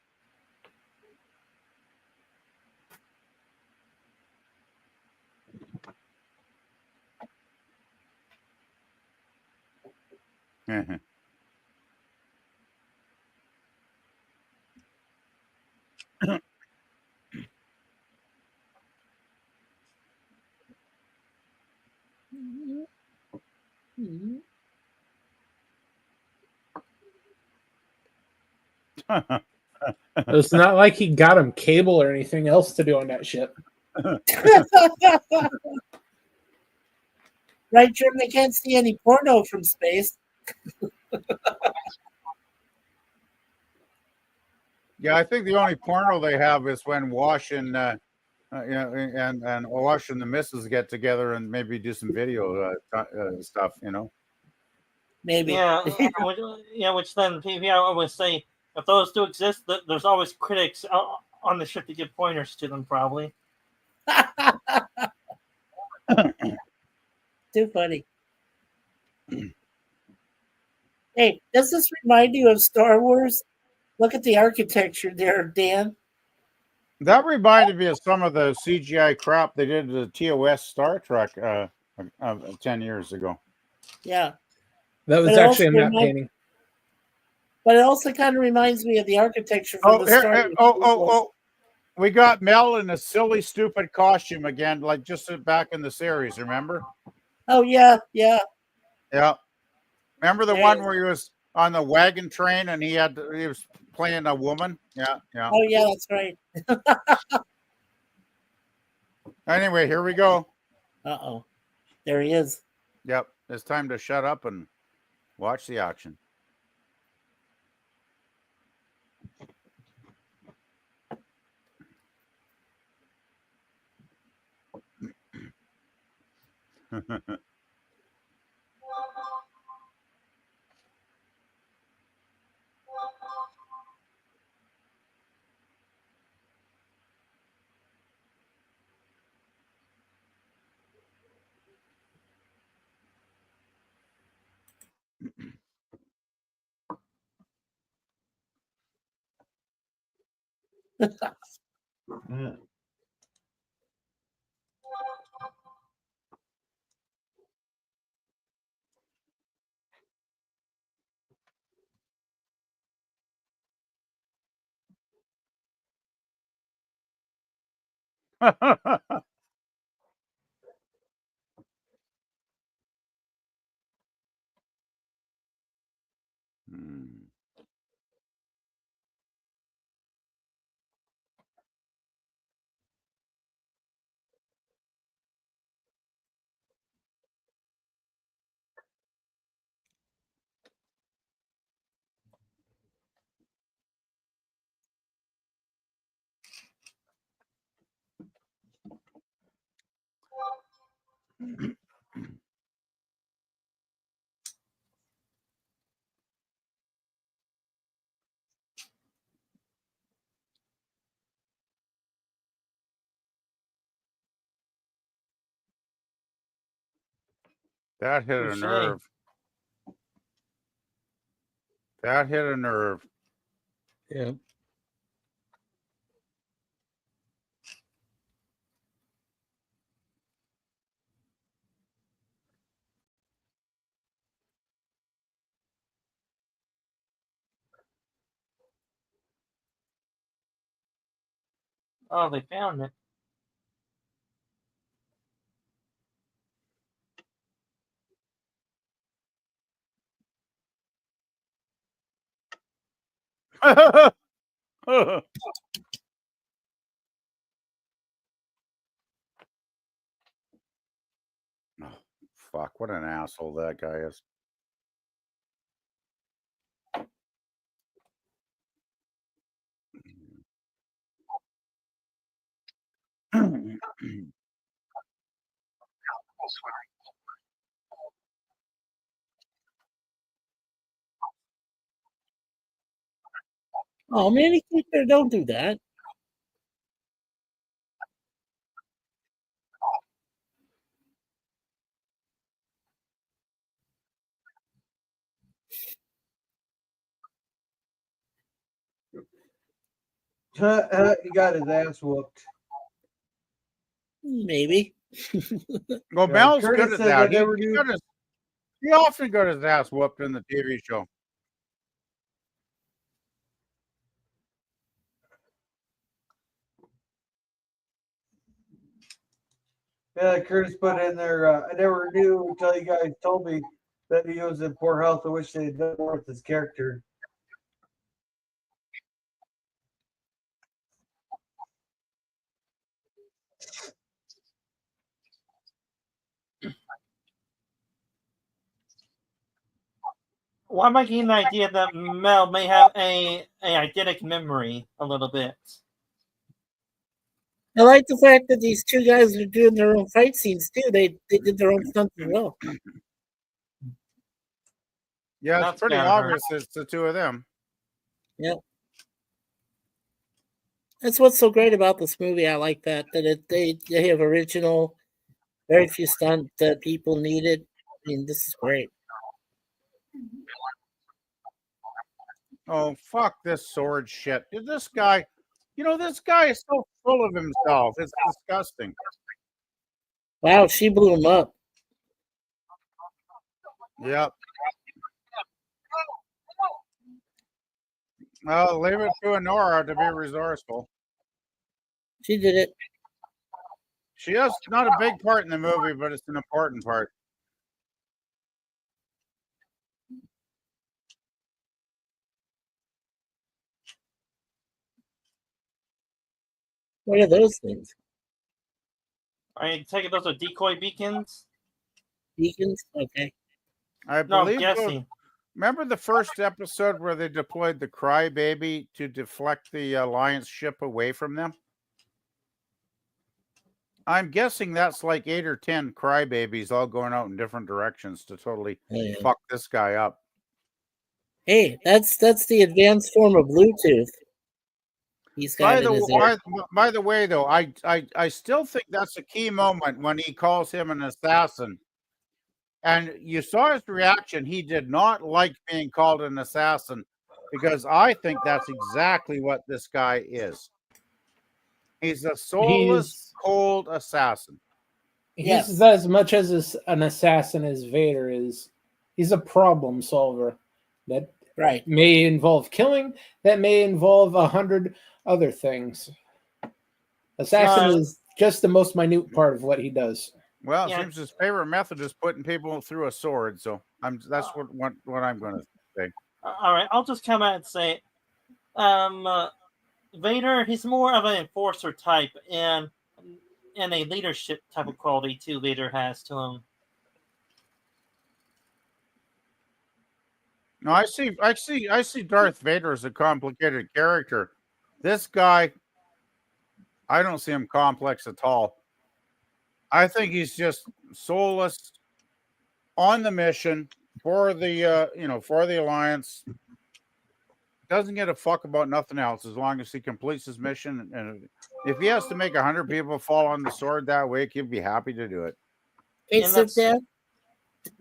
It's not like he got him cable or anything else to do on that ship. Right, Jim? They can't see any porno from space. Yeah, I think the only porno they have is when Wash and Wash and the missus get together and maybe do some video stuff, you know. Maybe. Yeah, which then I always say, if those do exist, there's always critics on the ship to give pointers to them, probably. Too funny. Hey, does this remind you of Star Wars? Look at the architecture there, Dan. That reminded me of some of the CGI crap they did to the TOS Star Trek 10 years ago. Yeah. That was actually a matte painting. But it also kind of reminds me of the architecture from the Star Wars. We got Mel in a silly, stupid costume again, like just back in the series, remember? Oh, yeah, yeah. Yeah. Remember the one where he was on the wagon train and he was playing a woman? Yeah, yeah. Oh, yeah, that's right. Anyway, here we go. Uh-oh. There he is. Yep. It's time to shut up and watch the action. Hmm. That hit a Touche. nerve. That hit a nerve. Yeah. Oh, they found it. Oh, fuck, what an asshole that guy is. Oh, Manny Keeper, don't do that. He got his ass whooped. Maybe. Well, Yeah, Mel's Curtis good at said that. they never knew. He often got his ass whooped in the TV show. Yeah, Curtis put in there. I never knew until you guys told me that he was in poor health. I wish they had done more with his character. Well, I'm getting the idea that Mel may have a eidetic memory a little bit. I like the fact that these two guys are doing their own fight scenes too. They did their own stunts as well. Yeah, That's it's pretty gotta obvious it's the two of them. Yep. That's what's so great about this movie. I like that they have original, very few stunt that people needed. I mean, this is great. Oh, fuck this sword shit. This guy, this guy is so full of himself. It's disgusting. Wow, she blew him up. Yep. Well, leave it to Honora to be resourceful. She did it. She has not a big part in the movie, but it's an important part. What are those things? I take it those are decoy beacons? Beacons? Okay. I No, I'm believe. guessing. Remember the first episode where they deployed the Crybaby to deflect the Alliance ship away from them? I'm guessing that's like 8 or 10 crybabies all going out in different directions to totally fuck this guy up. Hey, that's the advanced form of Bluetooth. He's got in his ear. By the way, though, I still think that's a key moment when he calls him an assassin. And you saw his reaction. He did not like being called an assassin because I think that's exactly what this guy is. He's a soulless, cold assassin. He's as much as an assassin as Vader is. He's a problem solver that may involve killing, that may involve 100 other things. Assassin is just the most minute part of what he does. Well, it seems his favorite method is putting people through a sword. So that's what I'm going to say. All right, I'll just come out and say, Vader, he's more of an enforcer type, and a leadership type of quality too. Vader has to him. No, I see Darth Vader as a complicated character. This guy, I don't see him complex at all. I think he's just soulless, on the mission for the for the Alliance. Doesn't get a fuck about nothing else as long as he completes his mission. And if he has to make 100 people fall on the sword that way, he'd be happy to do it. Hey, Dad,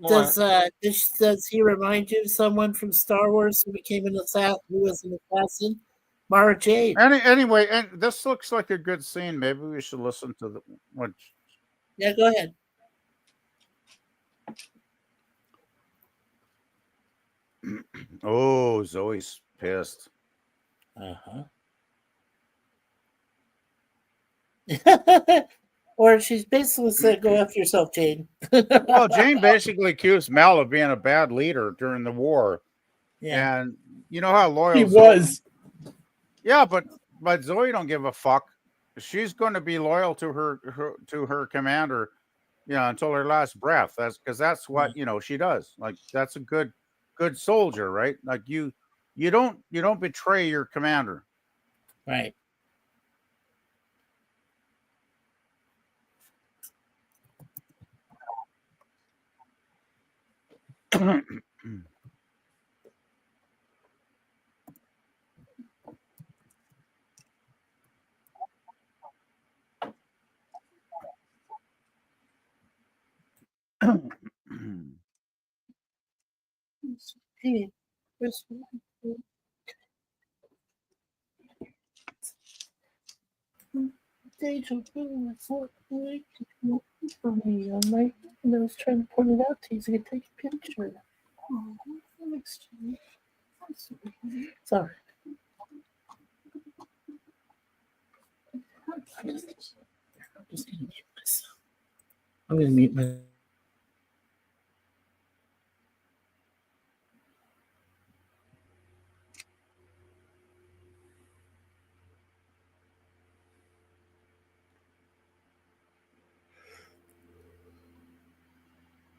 does he remind you of someone from Star Wars who became an assassin? Who was an assassin? Mara Jade. Anyway, and this looks like a good scene. Maybe we should listen to what. Yeah, go ahead. Oh, Zoe's pissed. Or she's basically said, "Go after yourself, Jayne." Well, Jayne basically accused Mel of being a bad leader during the war. Yeah. And you know how loyal he was. Yeah, but Zoe don't give a fuck. She's going to be loyal to her commander, until her last breath. That's what she does. Like that's a good soldier, right? Like you don't betray your commander. Right. Hey, deja vu. It's not for me. I was trying to point it out to you so you could take a picture. Oh, thanks, Jimmy. Sorry. I'm just gonna mute myself. I'm gonna mute myself.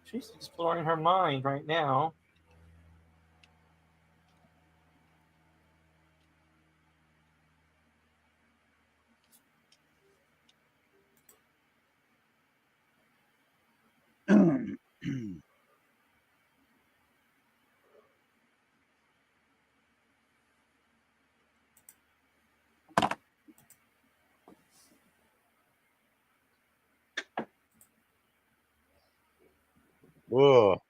She's exploring her mind right now. Whoa.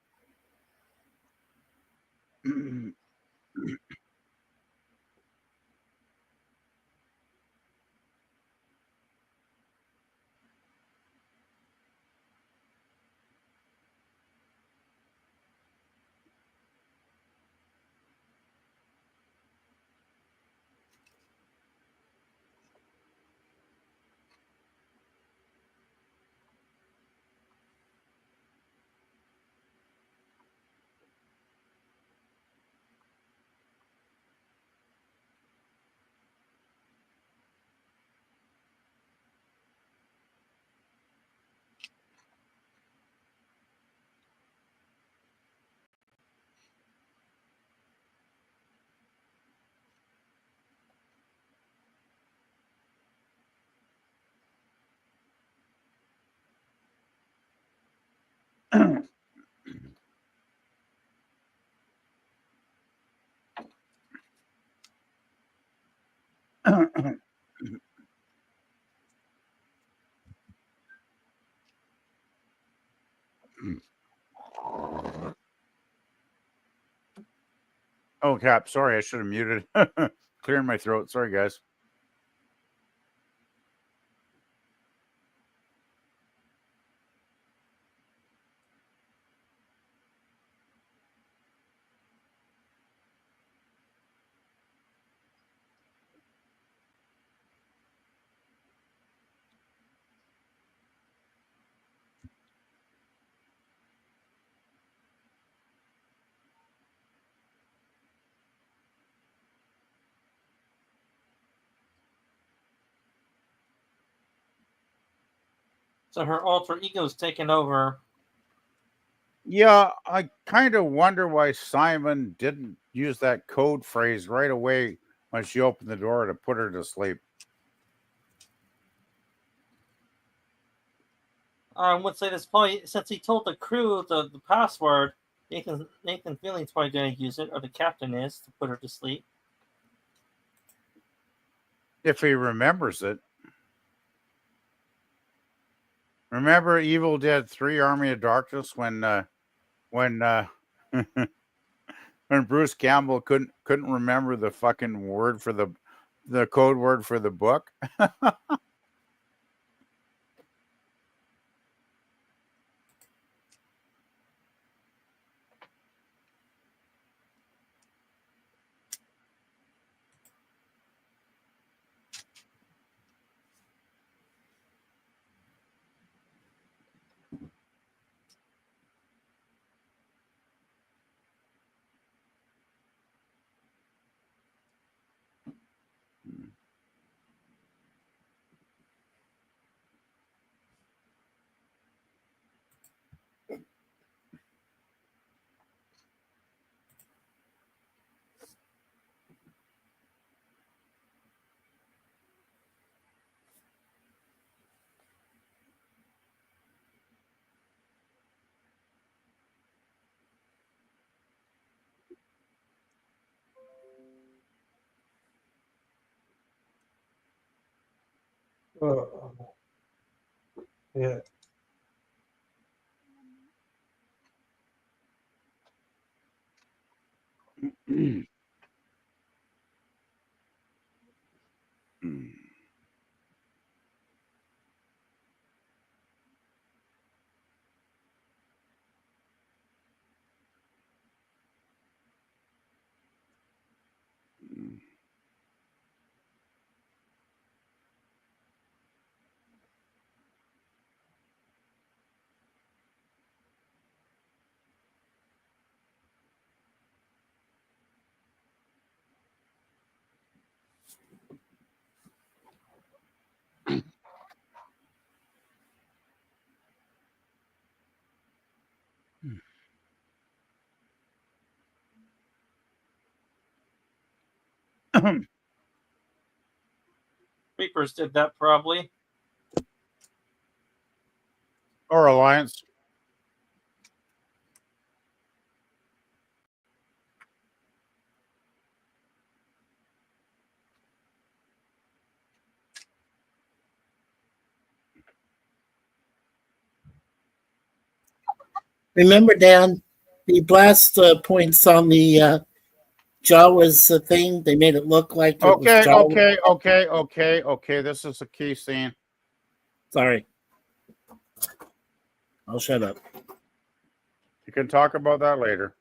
Oh, Cap. Sorry, I should have muted. Clearing my throat. Sorry, guys. So her alter ego's taken over. Yeah, I kind of wonder why Simon didn't use that code phrase right away when she opened the door to put her to sleep. I would say this probably, since he told the crew the password, Nathan Fillion's probably going to use it, or the captain is, to put her to sleep. If he remembers it. Remember Evil Dead 3 Army of Darkness when when Bruce Campbell couldn't remember the fucking word for the code word for the book? Yeah. Reapers did that probably. Or Alliance. Remember, Dan, the blast points on the Jawa's thing, they made it look like it was Jawa. Okay. This is a key scene. Sorry. I'll shut up. You can talk about that later.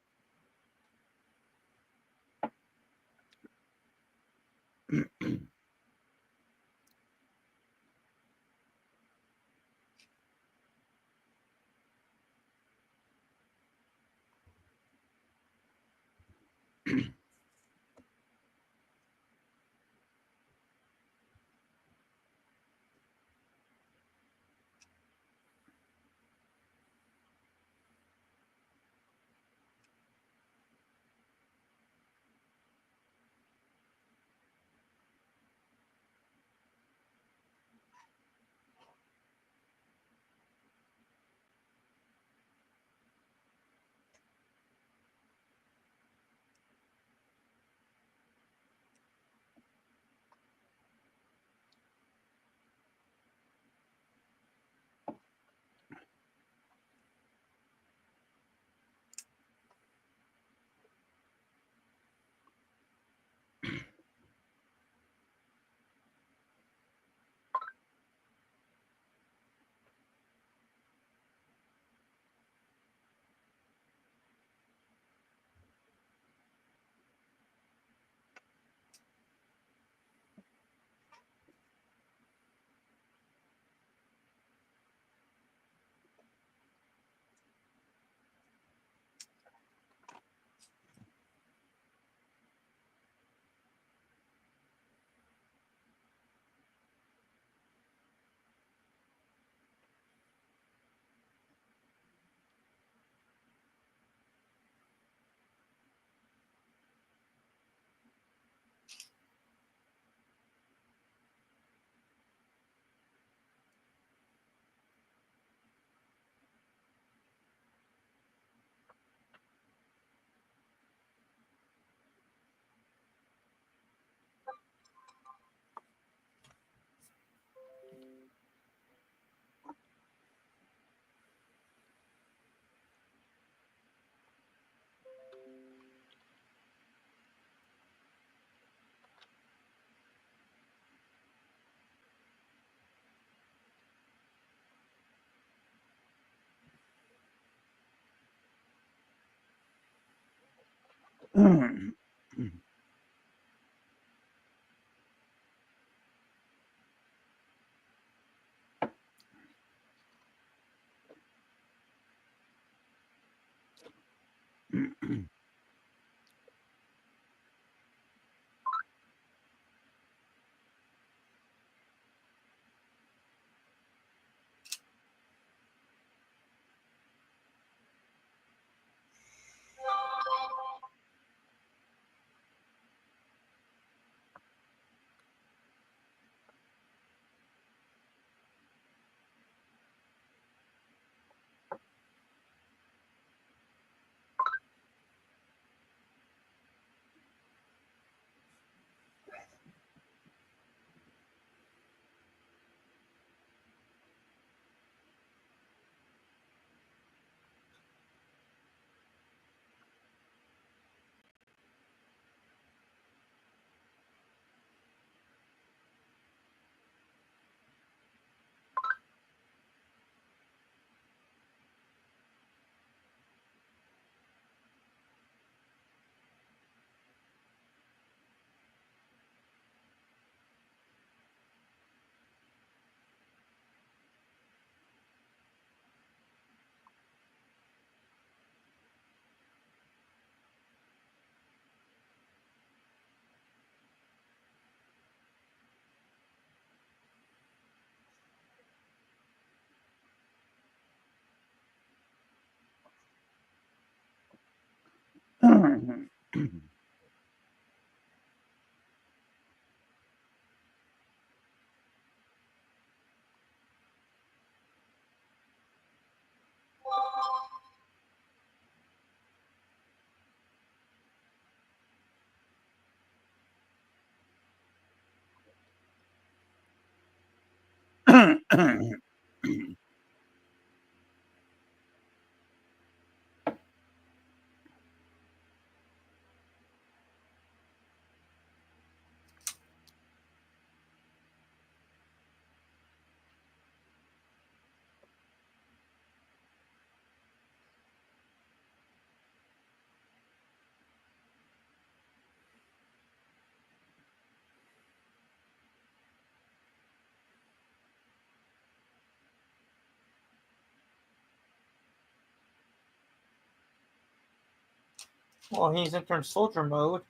Well, he's entering soldier mode.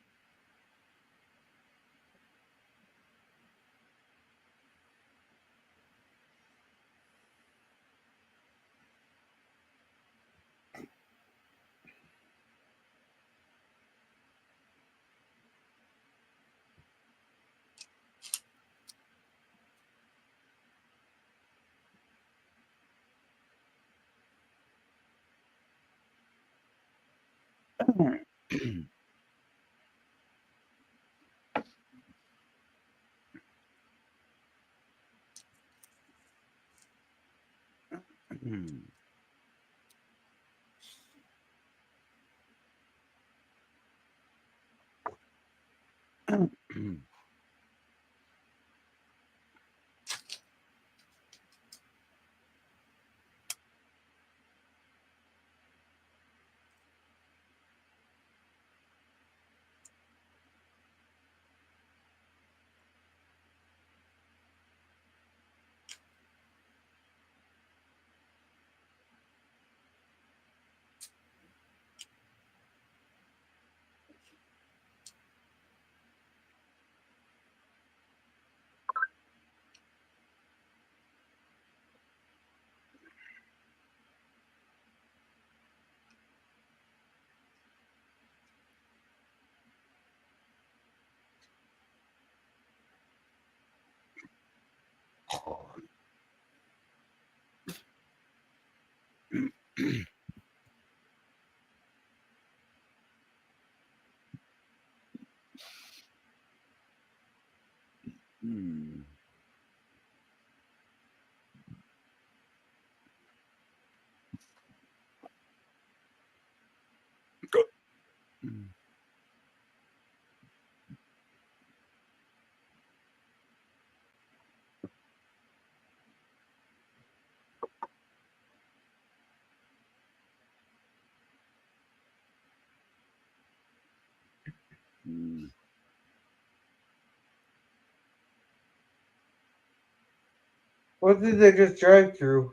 What did they just drive through?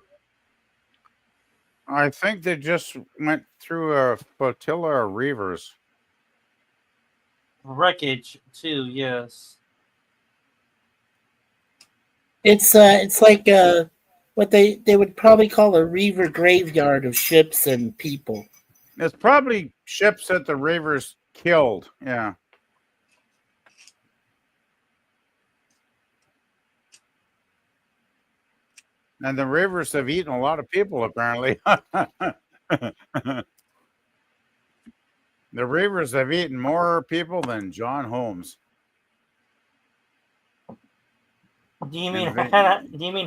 I think they just went through a flotilla of reavers. Wreckage too, yes. It's like what they would probably call a reaver graveyard of ships and people. It's probably ships that the reavers killed. Yeah. And the reavers have eaten a lot of people, apparently. The reavers have eaten more people than John Holmes. Do you mean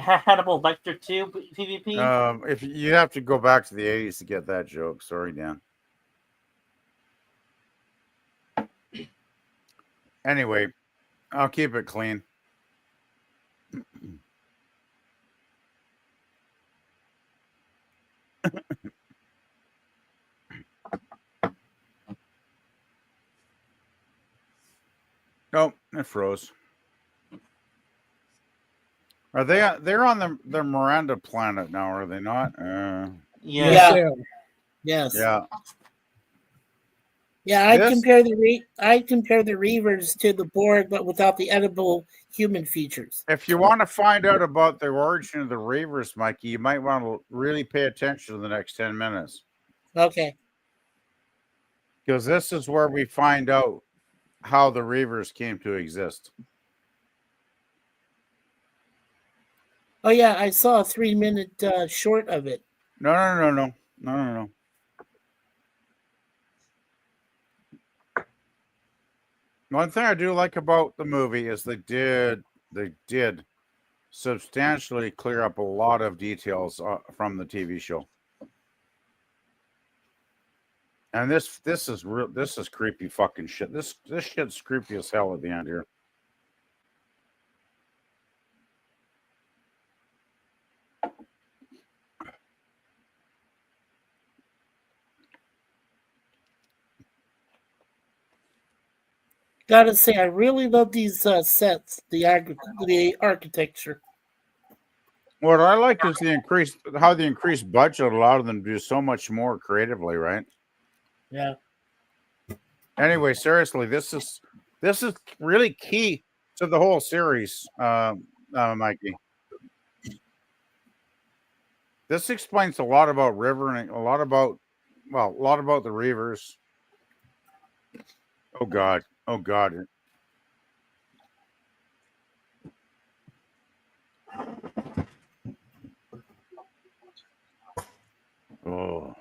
Hannibal Lecter too? PvP? If you have to go back to the 80s to get that joke, sorry, Dan. Anyway, I'll keep it clean. Oh, it froze. Are they? They're on the Miranda planet now, are they not? Yeah. Yes. Yeah. Yeah, I'd compare the reavers to the Borg, but without the edible human features. If you want to find out about the origin of the reavers, Mikey, you might want to really pay attention to the next 10 minutes. Okay. Because this is where we find out how the reavers came to exist. Oh yeah, I saw a 3-minute short of it. No. One thing I do like about the movie is they did substantially clear up a lot of details from the TV show. And this is creepy fucking shit. This shit's creepy as hell at the end here. Gotta say, I really love these sets, the architecture. What I like is how the increased budget allowed them to do so much more creatively, right? Yeah. Anyway, seriously, this is really key to the whole series, Mikey. This explains a lot about River and a lot about the Reavers. Oh God. Oh God. Oh.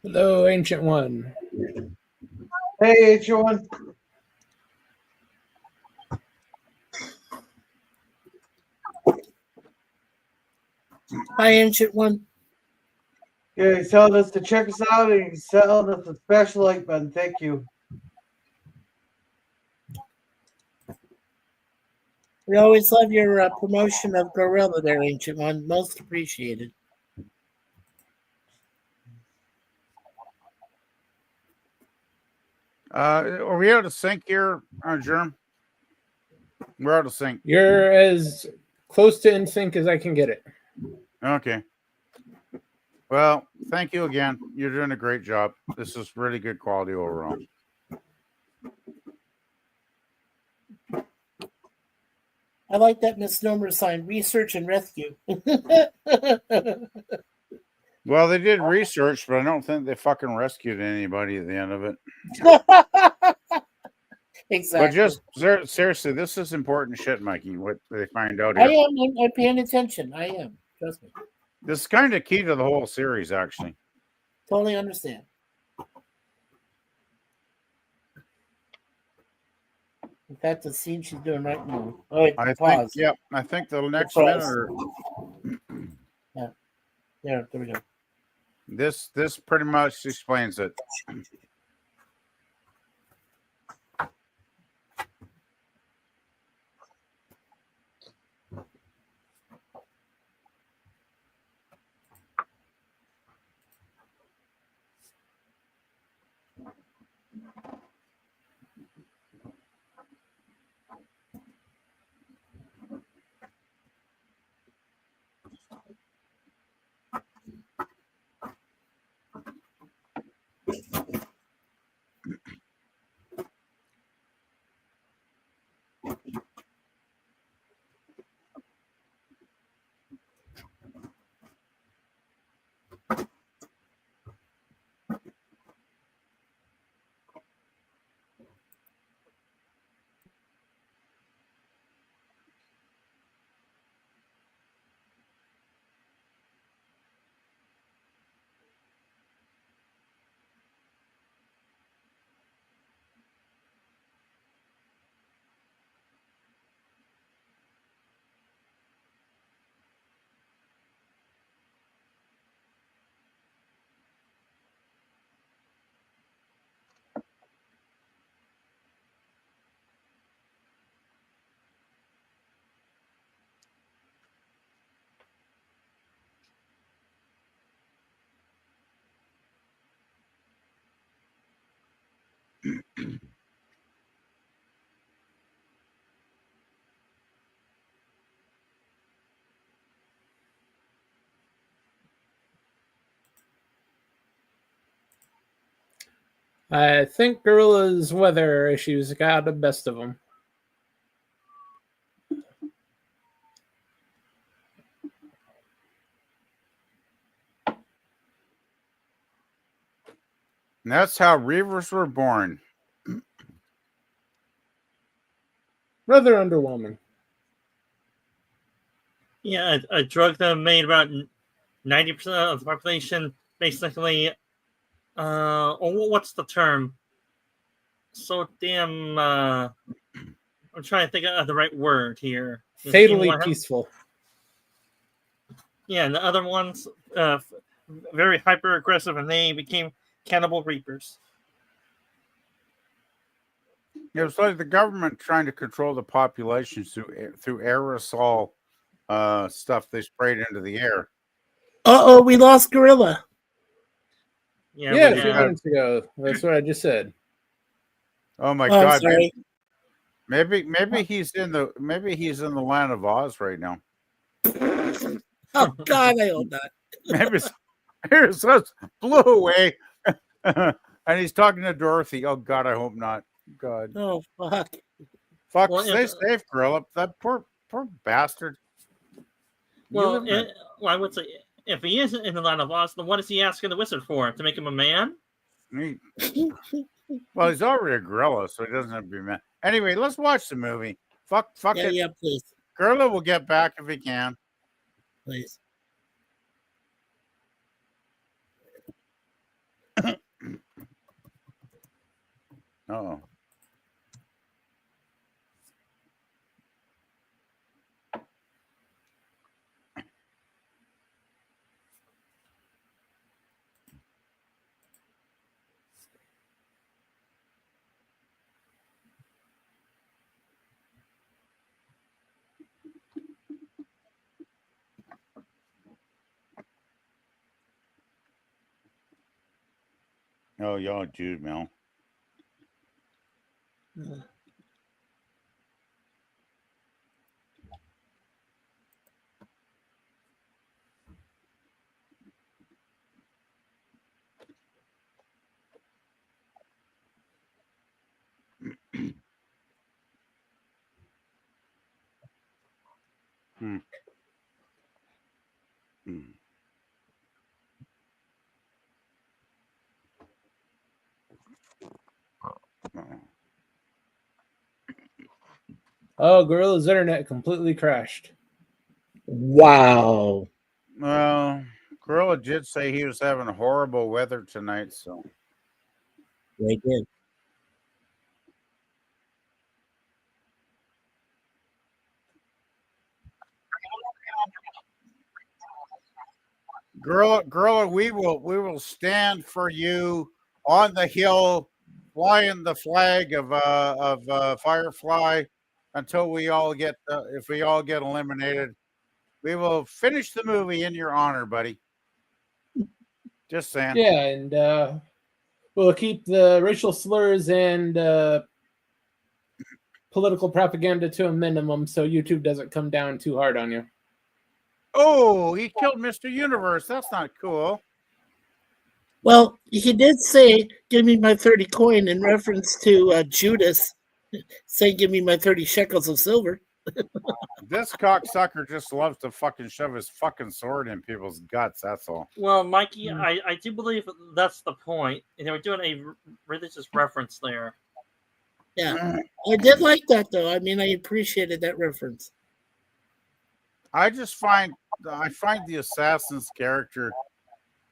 Hello, Ancient One. Hey, Ancient One. Hi, Ancient One. Yeah, he's telling us to check us out, and he's telling us a special like button. Thank you. We always love your promotion of Gorilla there, Ancient One. Most appreciated. Are we out of sync here, Germ? We're out of sync. You're as close to in sync as I can get it. Okay. Well, thank you again. You're doing a great job. This is really good quality overall. I like that misnomer sign, research and rescue. Well, they did research, but I don't think they fucking rescued anybody at the end of it. Exactly. But just seriously, this is important shit, Mikey. What they find out here. I'm paying attention. I am. Trust me. This is kind of key to the whole series, actually. Totally understand. In fact, the scene she's doing right now. Oh, wait, I pause. think, I think the next pause. minute or Yeah, there we go. this pretty much explains it. I think Gorilla's weather issues got the best of him. And that's how Reavers were born. Rather underwhelming. Yeah, a drug that made about 90% of the population basically. What's the term? So damn. I'm trying to think of the right word here. Fatally peaceful. Yeah, and the other ones, very hyper aggressive, and they became cannibal reapers. It was like the government trying to control the population through aerosol stuff they sprayed into the air. Uh-oh, we lost Gorilla. Yeah, a few minutes ago. That's what I just said. Oh my God! Sorry. Maybe he's in the land of Oz right now. Oh God, I hope not. Maybe here's us blew away, and he's talking to Dorothy. Oh God, I hope not. God. Oh fuck. Fuck, well, stay safe, Gorilla. That poor bastard. Well, I would say if he isn't in the land of Oz, then what is he asking the wizard for? To make him a man? Well, he's already a gorilla, so he doesn't have to be a man. Anyway, let's watch the movie. Fuck it. Yeah, please. Gorilla will get back if he can. Please. Uh-oh. Oh, y'all Jude, Mel. Oh, Gorilla's internet completely crashed. Wow. Well, Gorilla did say he was having horrible weather tonight, so. They did. Gorilla, we will stand for you on the hill, flying the flag of Firefly until we all get if we all get eliminated. We will finish the movie in your honor, buddy. Just saying. Yeah, and we'll keep the racial slurs and political propaganda to a minimum so YouTube doesn't come down too hard on you. Oh, he killed Mr. Universe. That's not cool. Well, he did say, "Give me my 30 coin" in reference to Judas saying, "Give me my 30 shekels of silver." This cocksucker just loves to fucking shove his fucking sword in people's guts. That's all. Well, Mikey, I do believe that's the point. They were doing a religious reference there. Yeah, I did like that though. I mean, I appreciated that reference. I find the assassin's character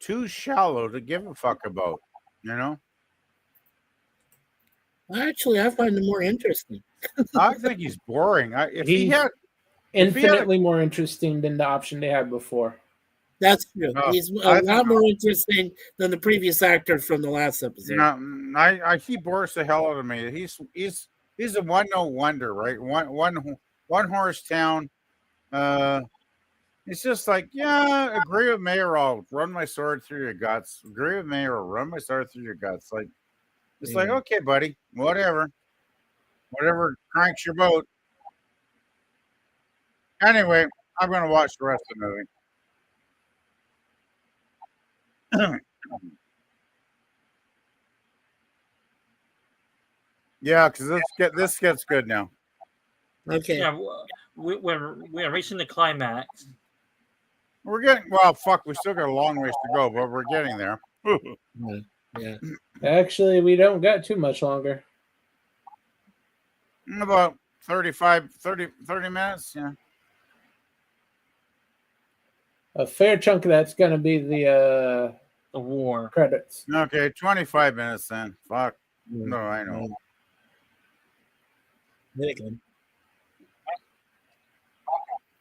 too shallow to give a fuck about. You know. Actually, I find him more interesting. I think he's boring. Infinitely more interesting than the option they had before. That's true. He's a lot more interesting than the previous actor from the last episode. No, he bores the hell out of me. He's a no wonder, right? One horse town. It's just like, yeah, agree with me or I'll run my sword through your guts. Agree with me or I'll run my sword through your guts. Like, it's like, okay, buddy, whatever cranks your boat. Anyway, I'm going to watch the rest of the movie. Yeah, because this gets good now. Okay. Yeah, we're reaching the climax. We're getting fuck. We still got a long ways to go, but we're getting there. Yeah. Actually, we don't got too much longer. About 30 minutes. Yeah. A fair chunk of that's going to be the war credits. Okay, 25 minutes then. Fuck. No, I know.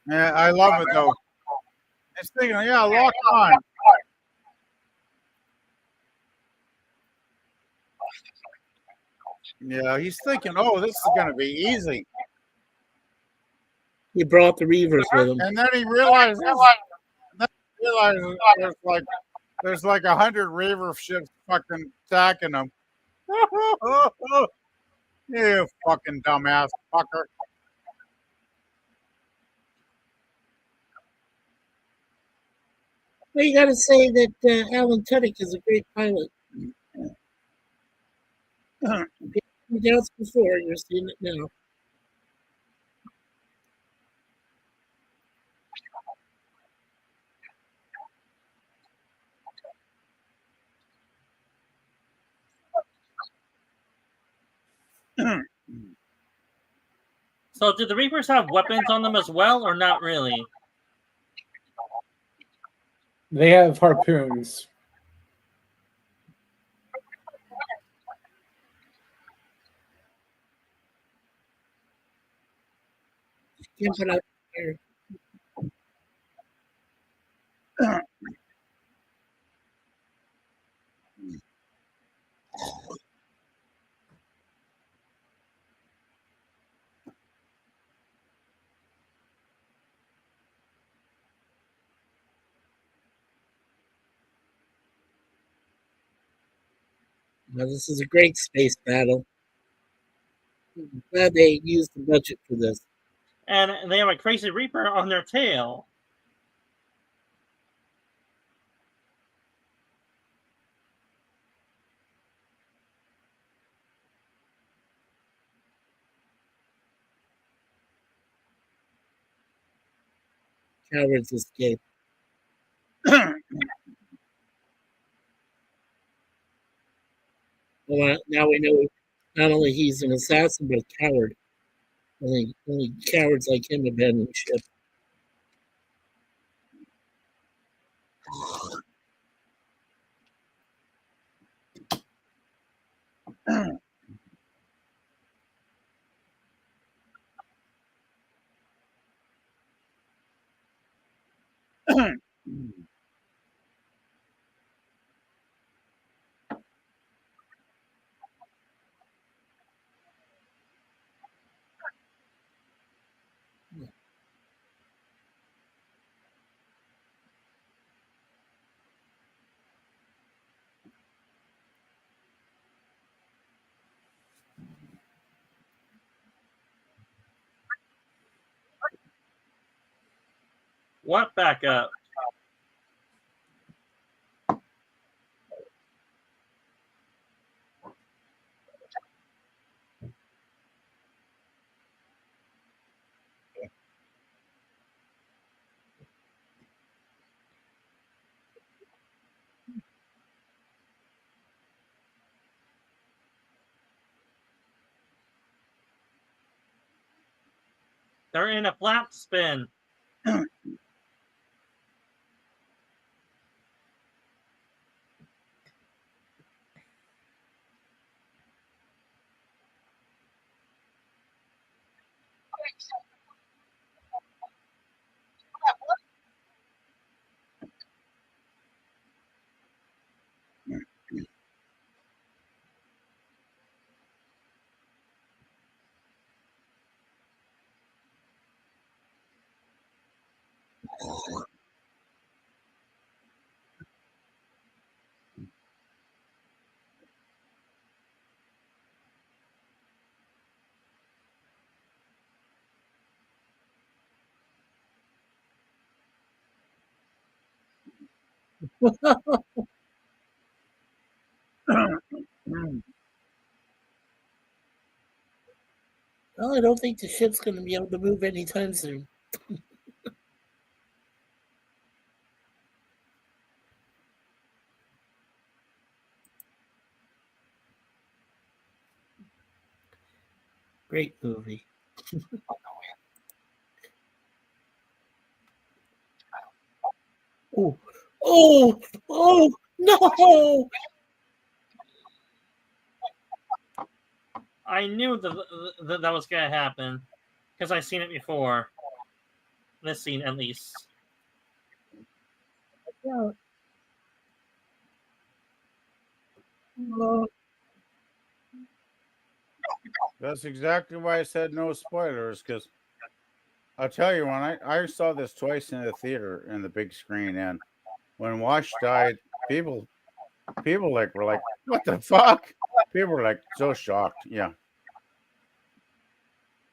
Yeah, I love it though. It's thinking, yeah, lock on. Yeah, he's thinking, oh, this is going to be easy. He brought the Reavers with him. And then he realizes there's like 100 Reaver ships fucking attacking him. You fucking dumbass fucker. Well, you got to say that Alan Tudyk is a great pilot. You doubts before, you're seeing it now. So, do the Reapers have weapons on them as well, or not really? They have harpoons. Can't put out there. Now, this is a great space battle. I'm glad they used the budget for this. And they have a crazy Reaper on their tail. Cowards escape. Well, now we know not only he's an assassin, but a coward. Only cowards like him abandon ship. What backup? They're in a flat spin. Well, I don't think the ship's going to be able to move anytime soon. Great movie. Oh, oh, oh, no! I knew that was going to happen because I've seen it before. This scene, at least. Yeah. That's exactly why I said no spoilers, because I'll tell you, when I saw this twice in the theater in the big screen, and when Wash died, people like were like, "What the fuck?" People were like so shocked. Yeah.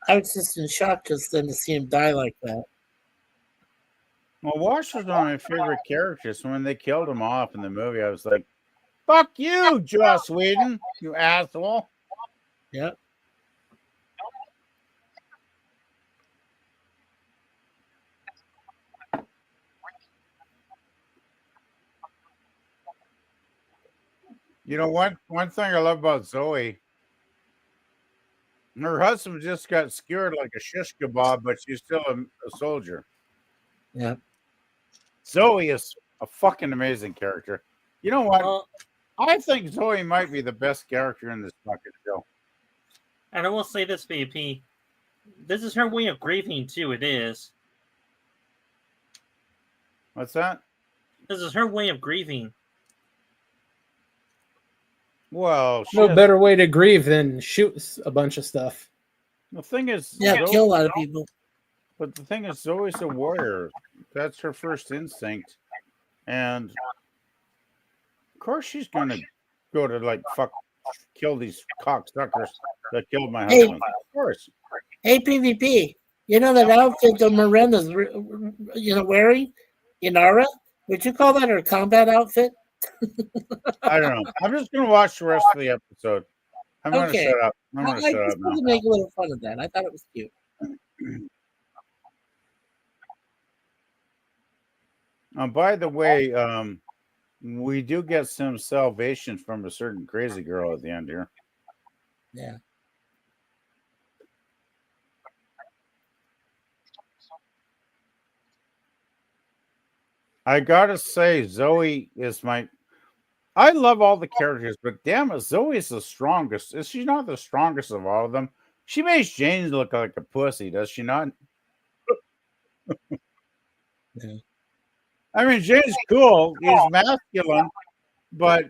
I was just in shock just then to see him die like that. Well, Wash was one of my favorite characters. So when they killed him off in the movie, I was like, "Fuck you, Joss Whedon, you asshole." Yep. You know, one thing I love about Zoe, her husband just got skewered like a shish kebab, but she's still a soldier. Yeah. Zoe is a fucking amazing character. You know what? Well, I think Zoe might be the best character in this fucking show. and I will say this, VP. This is her way of grieving, too. It is. What's that? This is her way of grieving. Well, No better way to grieve than shoot a bunch of stuff. The thing is, Yeah, kill a lot of people. But the thing is, Zoe's a warrior. That's her first instinct, and of course she's gonna go to like kill these cocksuckers that killed my Hey. husband. Of course. Hey, PvP, you know that outfit that Miranda's wearing? Inara? Would you call that her combat outfit? I don't know. I'm just gonna watch the rest of the episode. I'm gonna shut up. I'm gonna I shut up just now. wanted to make a little fun of that. I thought it was cute. By the way, we do get some salvation from a certain crazy girl at the end here. Yeah. I gotta say, Zoe is I love all the characters, but damn it, Zoe is the strongest. Is she not the strongest of all of them? She makes Jayne look like a pussy, does she not? Yeah. I mean, Jayne's cool. He's masculine, but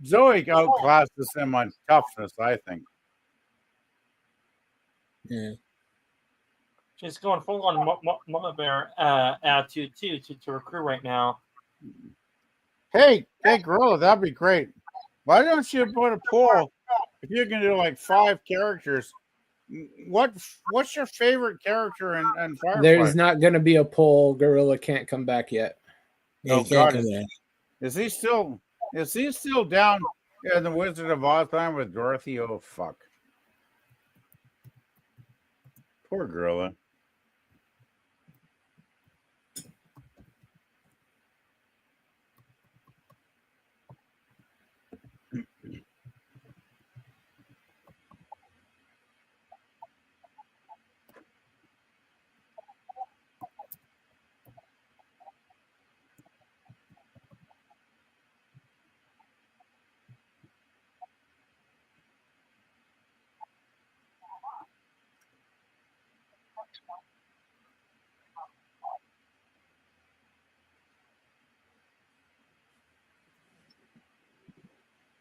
Zoe outclasses him on toughness, I think. Yeah. She's going full on Mama Bear attitude, too, to her crew right now. Hey, Gorilla, that'd be great. Why don't you put a poll? If you can do like 5 characters What's your favorite character in Firefly? There's not going to be a poll. Gorilla can't come back yet. Oh God, is he still down in the Wizard of Oz time with Dorothy? Oh fuck, poor Gorilla.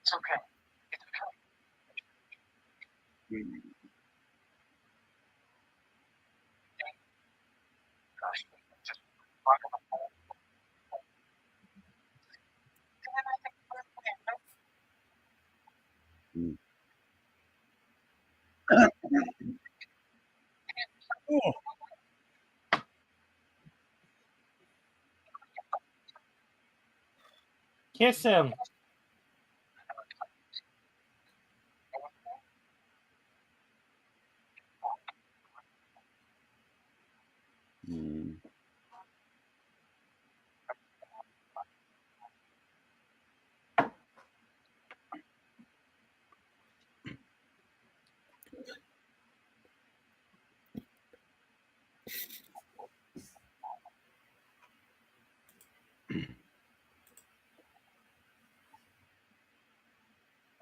It's okay. Kiss him.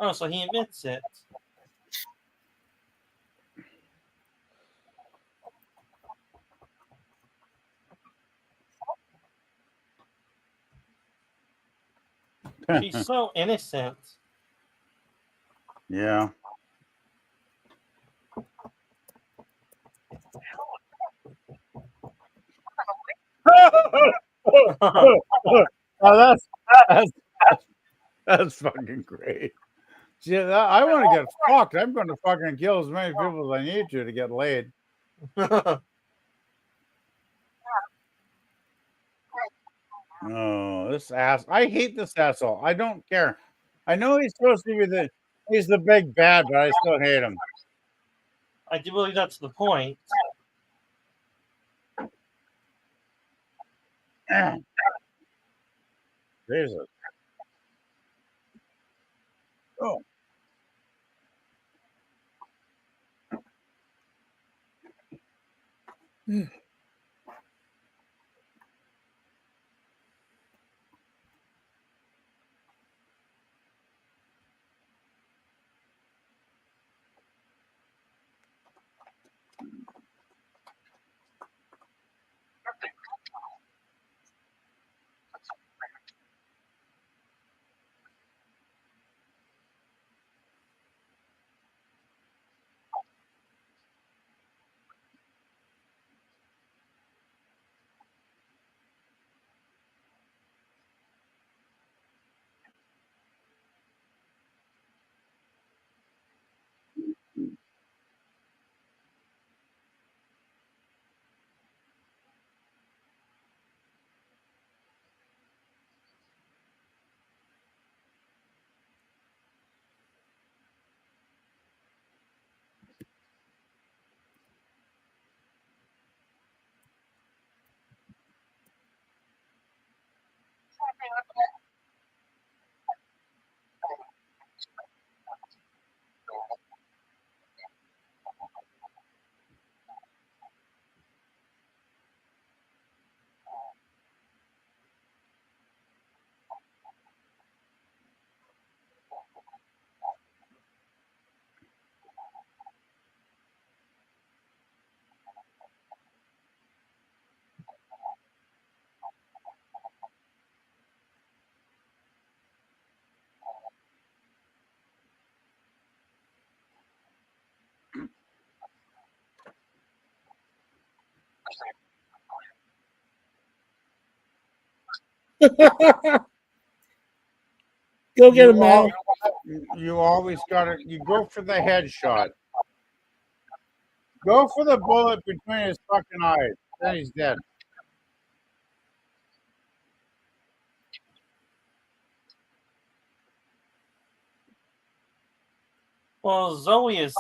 Oh, so he admits it. She's so innocent. Yeah. Oh, that's fucking great. See, I want to get fucked. I'm going to fucking kill as many people as I need to get laid. Oh, this ass! I hate this asshole. I don't care. I know he's supposed to be he's the big bad, but I still hate him. I do believe that's the point. Jesus. Oh. Go get him, Mal. You always got to. You go for the headshot. Go for the bullet between his fucking eyes. Then he's dead. Well, Zoe is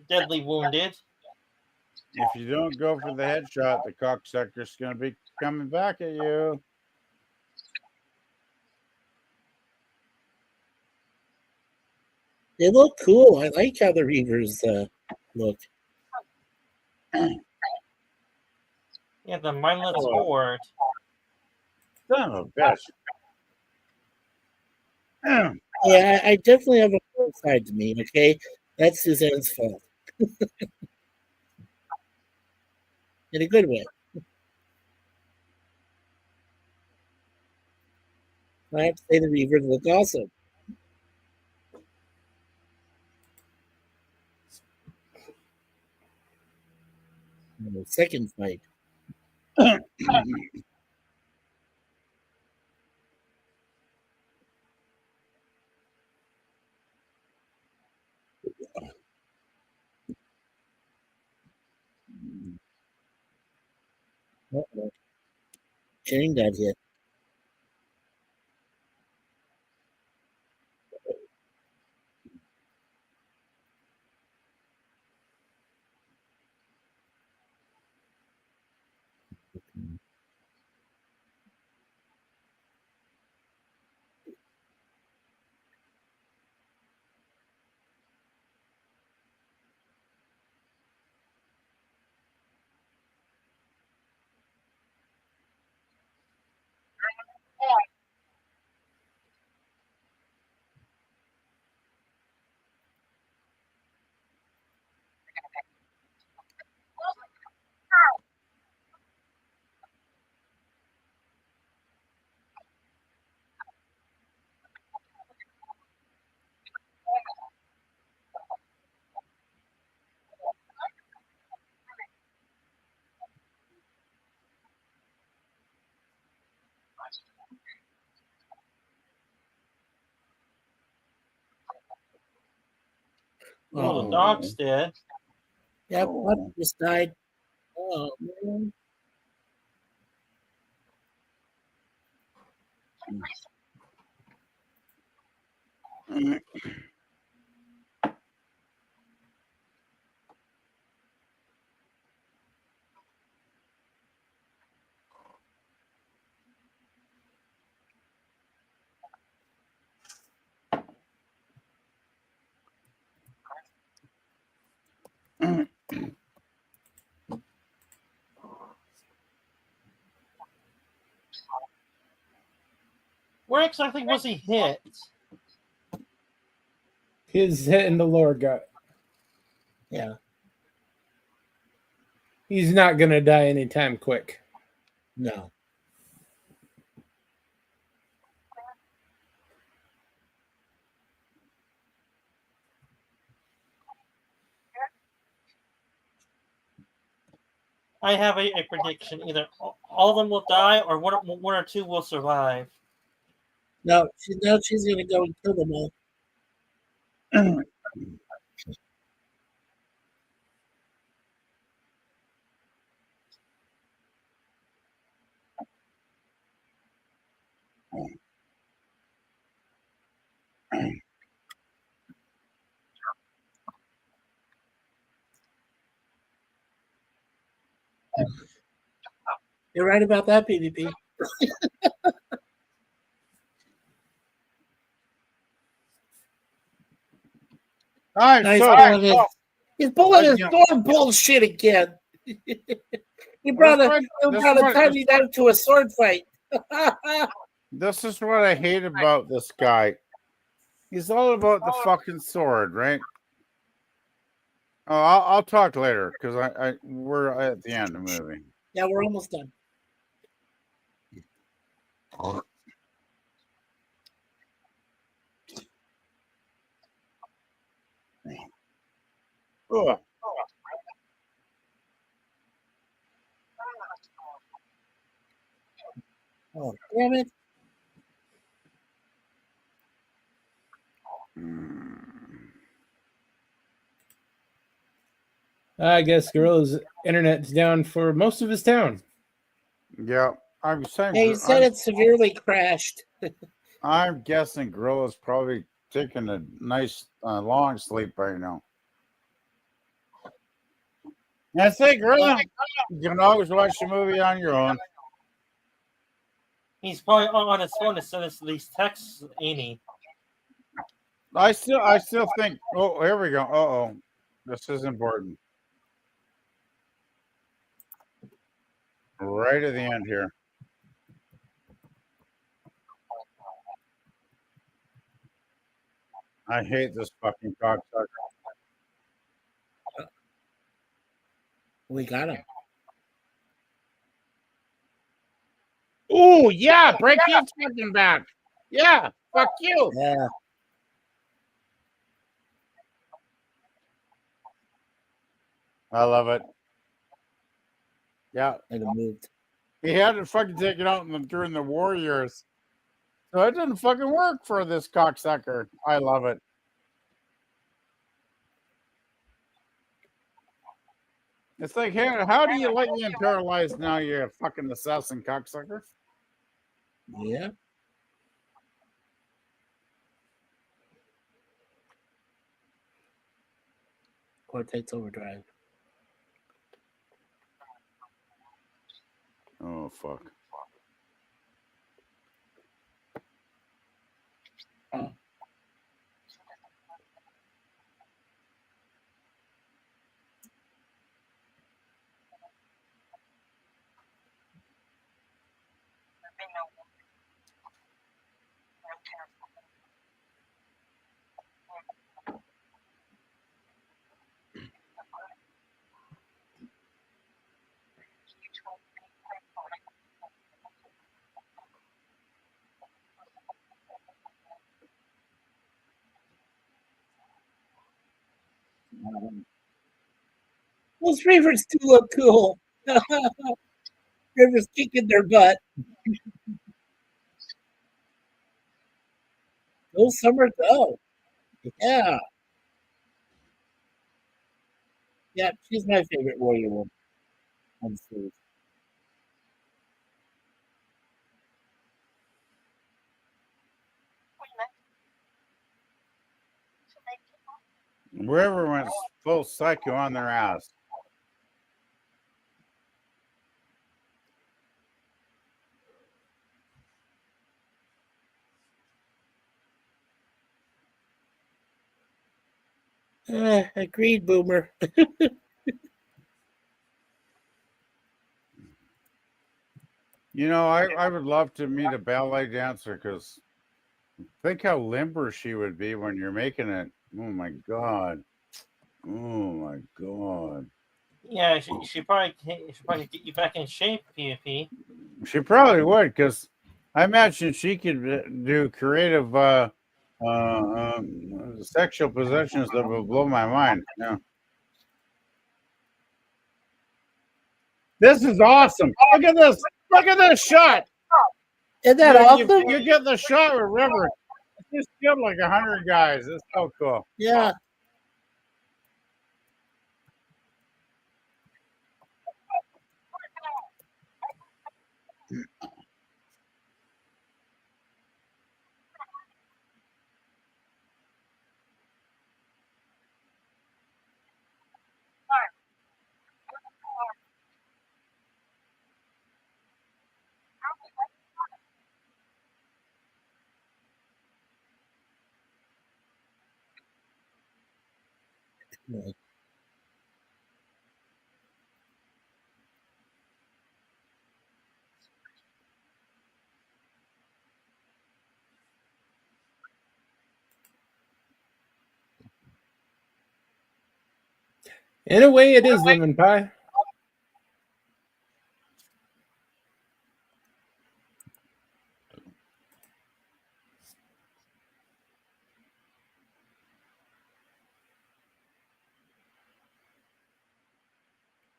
deadly wounded. If you don't go for the headshot, the cocksucker's going to be coming back at you. They look cool. I like how the Reavers look. Yeah, the mindless horde. Son of a bitch. Yeah, I definitely have a cool side to me, okay? That's Suzanne's fault. In a good way. I have to say the Reavers look awesome. The second fight. Uh-oh. Jayne got hit. Oh, the dog's dead. Yep, one just died. Oh, man. Where exactly was he hit? His hit in the lower gut. Yeah. He's not gonna die anytime quick. No. I have a prediction. Either all of them will die, or one or two will survive. No, she's going to go and kill them all. You're right about that, PvP. Nice. He's pulling his sword bullshit again. He brought a tiny knife to a sword fight. This is what I hate about this guy. He's all about the fucking sword, right? Oh, I'll talk later because we're at the end of the movie. Yeah, we're almost done. Ugh. Oh, damn it. I guess Gorilla's internet's down for most of his town. Yeah, I'm saying. Yeah, you said it severely crashed. I'm guessing Gorilla's probably taking a nice long sleep right now. I say, Gorilla, you can always watch the movie on your own. He's probably on his phone to send us these texts, ain't he? I still think. Oh, here we go. Oh, this is important. Right at the end here. I hate this fucking cocksucker. We got him. Oh yeah, break his fucking back. Yeah, fuck you. Yeah. I love it. Yeah. And it moved. He had to fucking take it out during the war years. So it didn't fucking work for this cocksucker. I love it. It's like, hey, how do you let you in paralyzed now, you fucking assassin cocksucker? Yeah. Cortex overdrive. Oh, fuck. Those Reavers do look cool. Reavers kicking their butt. Those summer. Oh, yeah. Yeah, she's my favorite warrior woman on the series. Wherever went full psycho on their ass. Agreed, Boomer. You know, I would love to meet a ballet dancer because think how limber she would be when you're making it. Oh my god. Oh my god. Yeah, she probably get you back in shape, PFP. She probably would because I imagine she could do creative sexual possessions that would blow my mind. Yeah. This is awesome. Look at this. Look at this shot. Isn't that awesome? You get the shot with River. Just killed like 100 guys. It's so cool. Yeah. In a way, it is lemon pie.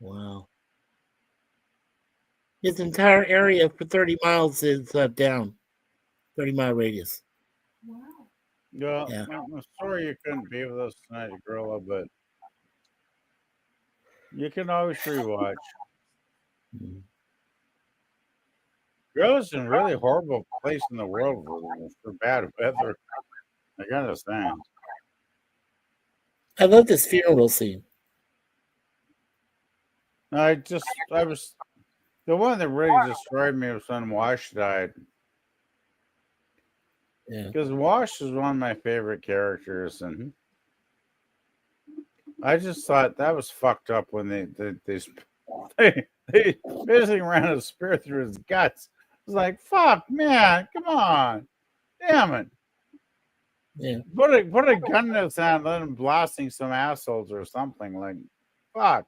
Wow. His entire area for 30 miles is down. 30-mile radius. Well, Yeah. I'm sorry you couldn't be with us tonight, Gorilla, but You can always rewatch. Gorilla's in a really horrible place in the world for bad weather. I gotta say. I love this funeral scene. I was the one that really destroyed me was when Wash died. Yeah. Because Wash is one of my favorite characters, and I just thought that was fucked up when they basically ran a spear through his guts. It was like, fuck, man, come on, damn it. Yeah. Put a gun in his hand, let him blasting some assholes or something. Like, fuck.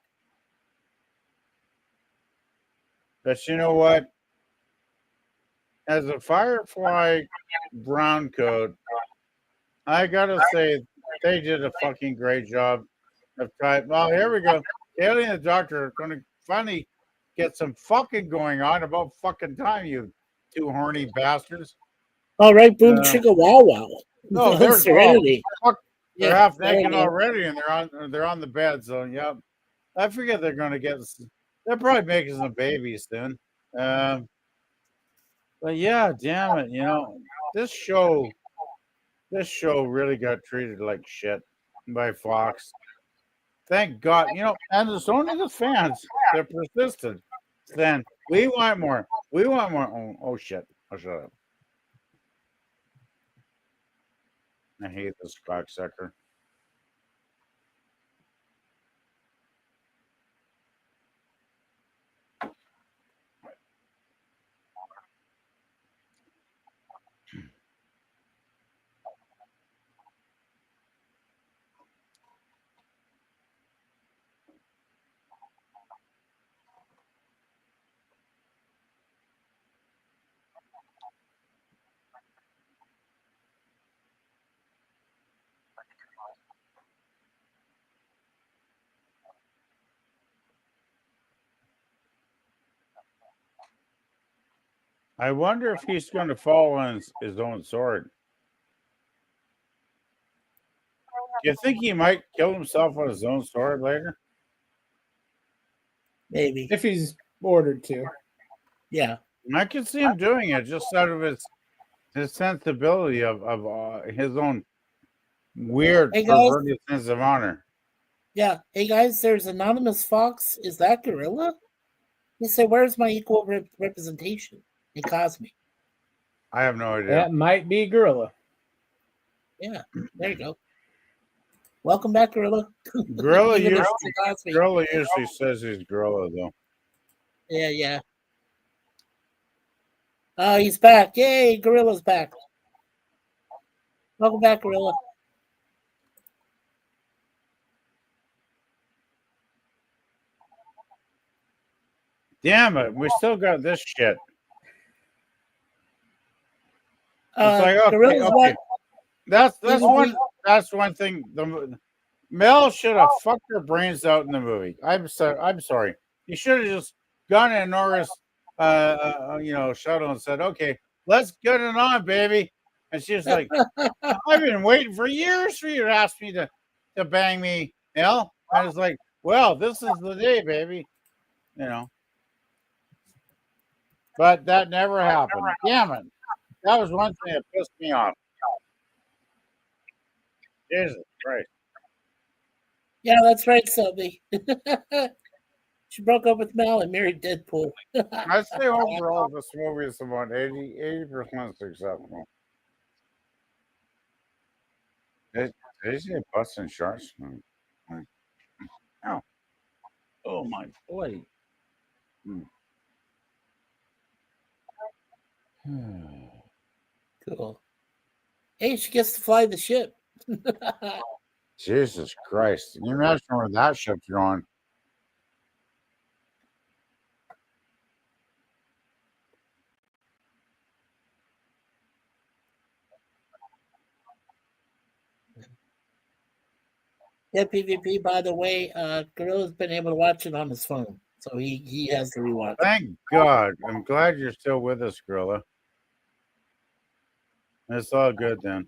But you know what? As a Firefly brown coat, I gotta say they did a fucking great job of trying. Well, here we go. Haley and the Doctor are going to finally get some fucking going on. About fucking time, you two horny bastards. All right, boom, chicka, wow, wow. No, they're Serenity. They're half naked already, and they're on the bed. So yeah, I forget they're going to get. They're probably making some babies soon. But yeah, damn it, this show really got treated like shit by Fox. Thank God, and it's only the fans that persisted. Then we want more. We want more. Oh shit! I'll shut up. I hate this cocksucker. I wonder if he's going to fall on his own sword. Do you think he might kill himself on his own sword later? Maybe. If he's ordered to. Yeah. I can see him doing it just out of his sensibility of his own weird perverted sense of honor. Yeah. Hey, guys, there's Anonymous Fox. Is that Gorilla? He said, where's my equal representation in Cosme? I have no idea. That might be Gorilla. Yeah. There you go. Welcome back, Gorilla. Gorilla usually says he's Gorilla, though. Yeah. Oh, he's back. Yay, Gorilla's back. Welcome back, Gorilla. Damn it, we still got this shit. It's like, okay. That's one thing. Mel should have fucked her brains out in the movie. I'm sorry. You should have just gone in Nora's shuttle and said, okay, let's get it on, baby. And she was like, I've been waiting for years for you to ask me to bang me, Mel. I was like, well, this is the day, baby. But that never happened. Damn it. That was one thing that pissed me off. Jesus Christ. Yeah, that's right, Selby. She broke up with Mel and married Deadpool. I'd say overall this movie is about 80% successful. Did you say busting sharks? Oh. Oh my boy. Cool. Hey, she gets to fly the ship. Jesus Christ. Can you imagine where that ship's going? Yeah, PvP, by the way, Gorilla's been able to watch it on his phone. So he has to rewatch. Thank God. I'm glad you're still with us, Gorilla. It's all good then.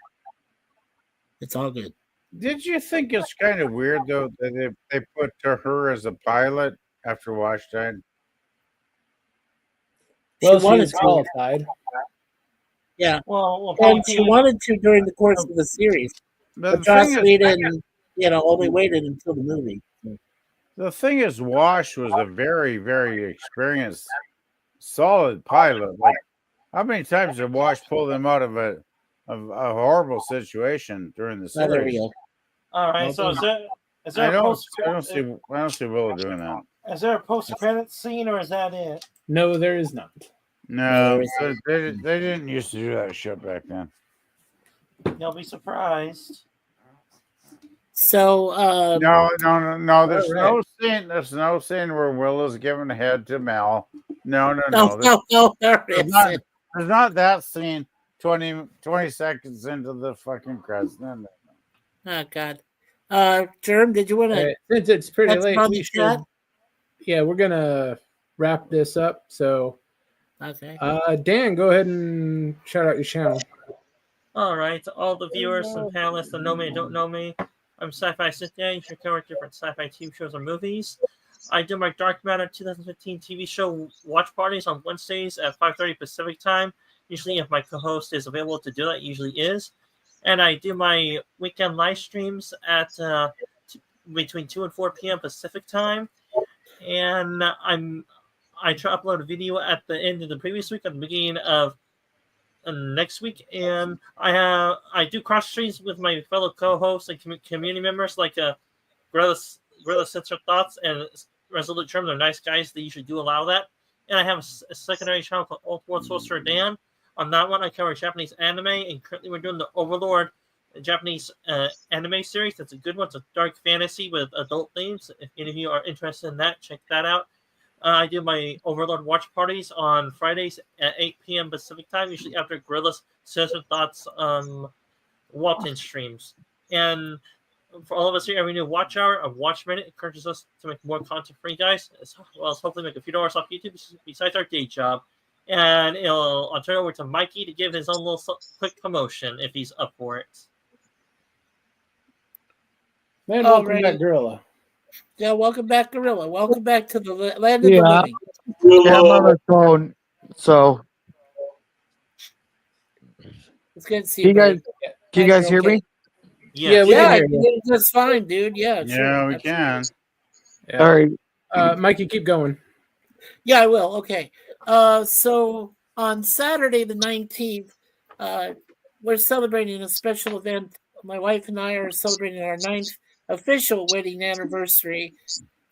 It's all good. Did you think it's kind of weird though that they put her as a pilot after Wash died? Well, She wanted she's to. qualified. Yeah. Well, And she wanted to during the course of the series. But But the Joss thing is, Whedon, only waited until the movie. Wash was a very, very experienced, solid pilot. Like, how many times did Wash pull them out of a horrible situation during the Oh, there we series? go. all right. So is there I a don't post see Willow doing that. is there a post credit scene or is that it? No, there is not. No, they didn't used to do that shit back then. You'll be surprised. So No. There's All no scene. There's no scene where Willow's giving a head to Mel. No. no, there isn't. There's not that scene 20 seconds into the fucking credits. No. Oh God. Germ, did you want to? Since it's pretty That's late, on we the should. chat? Yeah, we're gonna wrap this up. So, Okay. Dan, go ahead and shout out your channel. All right, to all the viewers and panelists that know me and don't know me, I'm Sci-Fi Cynthia. You should cover different sci-fi TV shows or movies. I do my Dark Matter 2015 TV show watch parties on Wednesdays at 5:30 Pacific time. Usually, if my co-host is available to do that, usually is. And I do my weekend live streams at between 2 and 4 p.m. Pacific time. And I try to upload a video at the end of the previous week, at the beginning of next week, and I do cross streams with my fellow co-hosts and community members like Gorilla Censor Thoughts and Resolute Term. They're nice guys. They usually do allow that. And I have a secondary channel called Old World Sorcerer Dan. On that one, I cover Japanese anime, and currently we're doing the Overlord Japanese anime series. That's a good one. It's a dark fantasy with adult themes. If any of you are interested in that, check that out. I do my Overlord watch parties on Fridays at 8 p.m. Pacific time, usually after Gorilla's Censor Thoughts Walton streams. And for all of us here, every new watch hour, a watch minute encourages us to make more content for you guys, as well as hopefully make a few dollars off YouTube besides our day job. And I'll turn it over to Mikey to give his own little quick promotion if he's up for it. Man, welcome back, Gorilla. Yeah, welcome back, Gorilla. Welcome back to the land of the living. Yeah, I'm on my phone, so It's good to see can you. you guys hear me? Yeah, we can hear you. That's fine, dude. Yeah, Yeah, sure. we can. Yeah. All right. Mikey, keep going. Yeah, I will. Okay. So on Saturday the 19th, we're celebrating a special event. My wife and I are celebrating our 9th official wedding anniversary,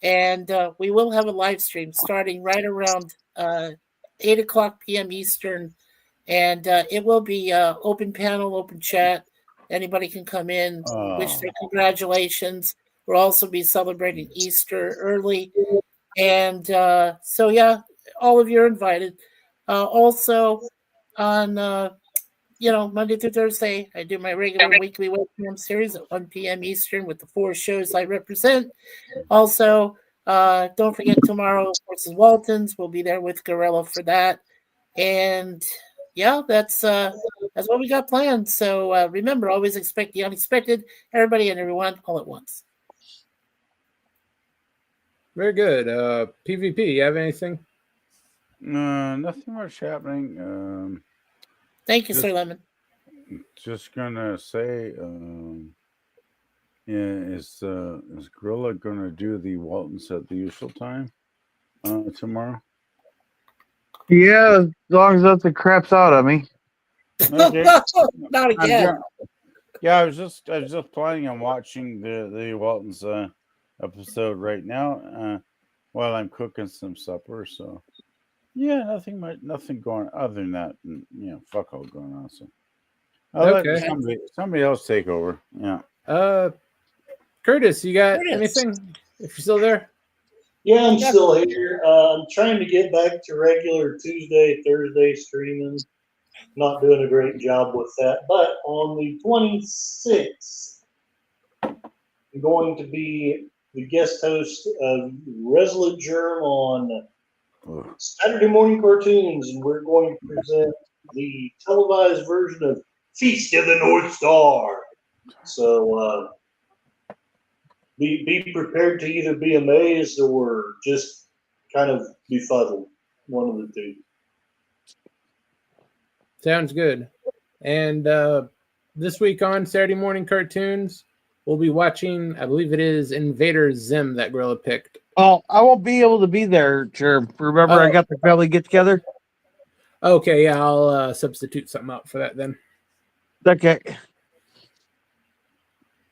and we will have a live stream starting right around 8 o'clock p.m. Eastern, and it will be open panel, open chat. Anybody can come in, wish their congratulations. We'll also be celebrating Easter early, and so yeah, all of you are invited. Also on Monday through Thursday, I do my regular weekly webcam series at 1 p.m. Eastern with the 4 shows I represent. Also, don't forget tomorrow versus Waltons. We'll be there with Gorilla for that. And yeah, that's what we got planned. So remember, always expect the unexpected. Everybody and everyone all at once. Very good. PvP, you have anything? Nothing much happening. Thank you, Sir Lemon. Just gonna say, is Gorilla gonna do the Waltons at the usual time tomorrow? Yeah, as long as nothing craps out on me. Okay. Not again. Yeah, I was just planning on watching the Waltons episode right now while I'm cooking some supper. So yeah, nothing going other than that. Fuck all going on. So I'll let somebody else take over. Yeah. Curtis, you got anything? If you're still there. Yeah, I'm still here. I'm trying to get back to regular Tuesday, Thursday streaming. Not doing a great job with that. But on the 26th, I'm going to be the guest host of Resolute Germ on Saturday morning cartoons, and we're going to present the televised version of Feast of the North Star. So be prepared to either be amazed or just kind of befuddled. One of the two. Sounds good. And this week on Saturday Morning Cartoons, we'll be watching, I believe it is Invader Zim that Gorilla picked. Oh, I won't be able to be there, Germ. Remember, I got the family get together. Okay, yeah, I'll substitute something out for that then. Okay.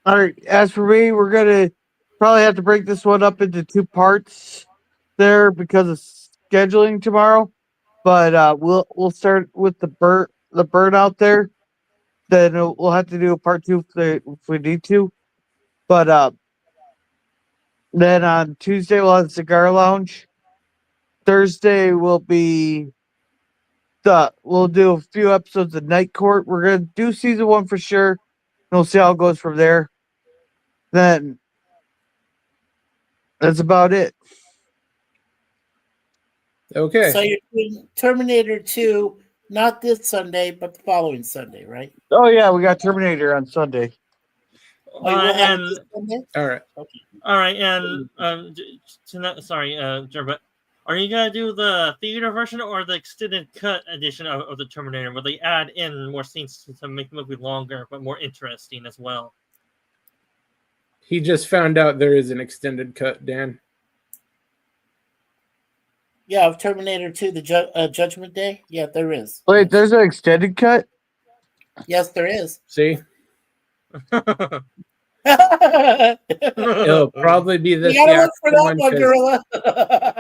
All right. As for me, we're gonna probably have to break this one up into 2 parts there because of scheduling tomorrow. But we'll start with the bird out there. Then we'll have to do a part 2 if we need to. But then on Tuesday we'll have the cigar lounge. Thursday will be we'll do a few episodes of Night Court. We're gonna do season 1 for sure. And we'll see how it goes from there. Then that's about it. Okay. So you're doing Terminator 2, not this Sunday, but the following Sunday, right? Oh yeah, we got Terminator on Sunday. Oh, you will have it this Sunday? All right. Okay. All right, and sorry, Jer, but are you gonna do the theater version or the extended cut edition of the Terminator, where they add in more scenes to make the movie longer but more interesting as well? He just found out there is an extended cut, Dan. Yeah, of Terminator 2, the Judgment Day. Yeah, there is. Wait, there's an extended cut? Yes, there is. See? It'll probably be this. You gotta look for that one, Gorilla.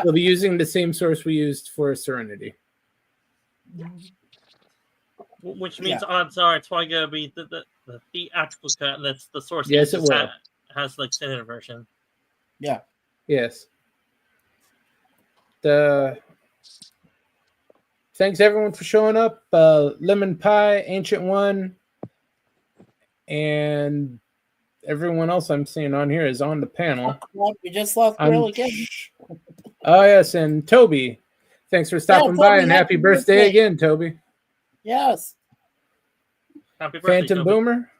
We'll be using the same source we used for Serenity. Which means odds are it's probably gonna be the theatrical cut. That's the source. Yes, it will. Has the extended version. Yeah. Yes. Thanks everyone for showing up. Lemon Pie, Ancient One, and everyone else I'm seeing on here is on the panel. We just lost Gorilla again. Oh yes, and Toby. Thanks for stopping by, and happy birthday again, Toby. Yes. Happy birthday, Phantom Toby. Boomer.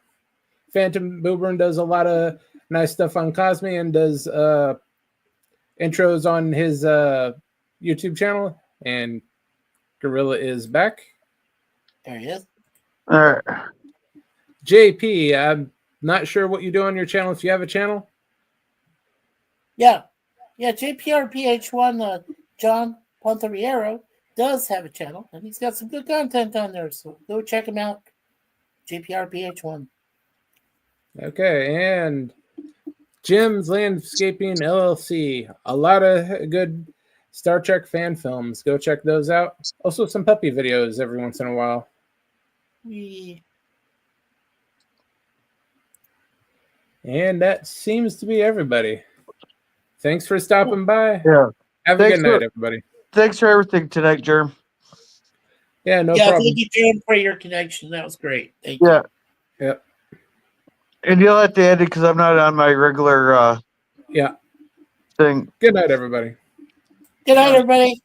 Phantom Boomer does a lot of nice stuff on Cosme and does intros on his YouTube channel. And Gorilla is back. There he is. All right. JP, I'm not sure what you do on your channel. If you have a channel. Yeah. JPRPH1, John Pontariero does have a channel, and he's got some good content on there. So go check him out. JPRPH1. Okay, and Jim's Landscaping LLC. A lot of good Star Trek fan films. Go check those out. Also some puppy videos every once in a while. And that seems to be everybody. Thanks for stopping by. Yeah. Have a good night, everybody. Thanks for everything tonight, Germ. Yeah, no problem. Thank you, Jim, for your connection. That was great. Thank you. Yeah. Yep. And you'll have to end it because I'm not on my regular thing. Good night, everybody. Good night, everybody.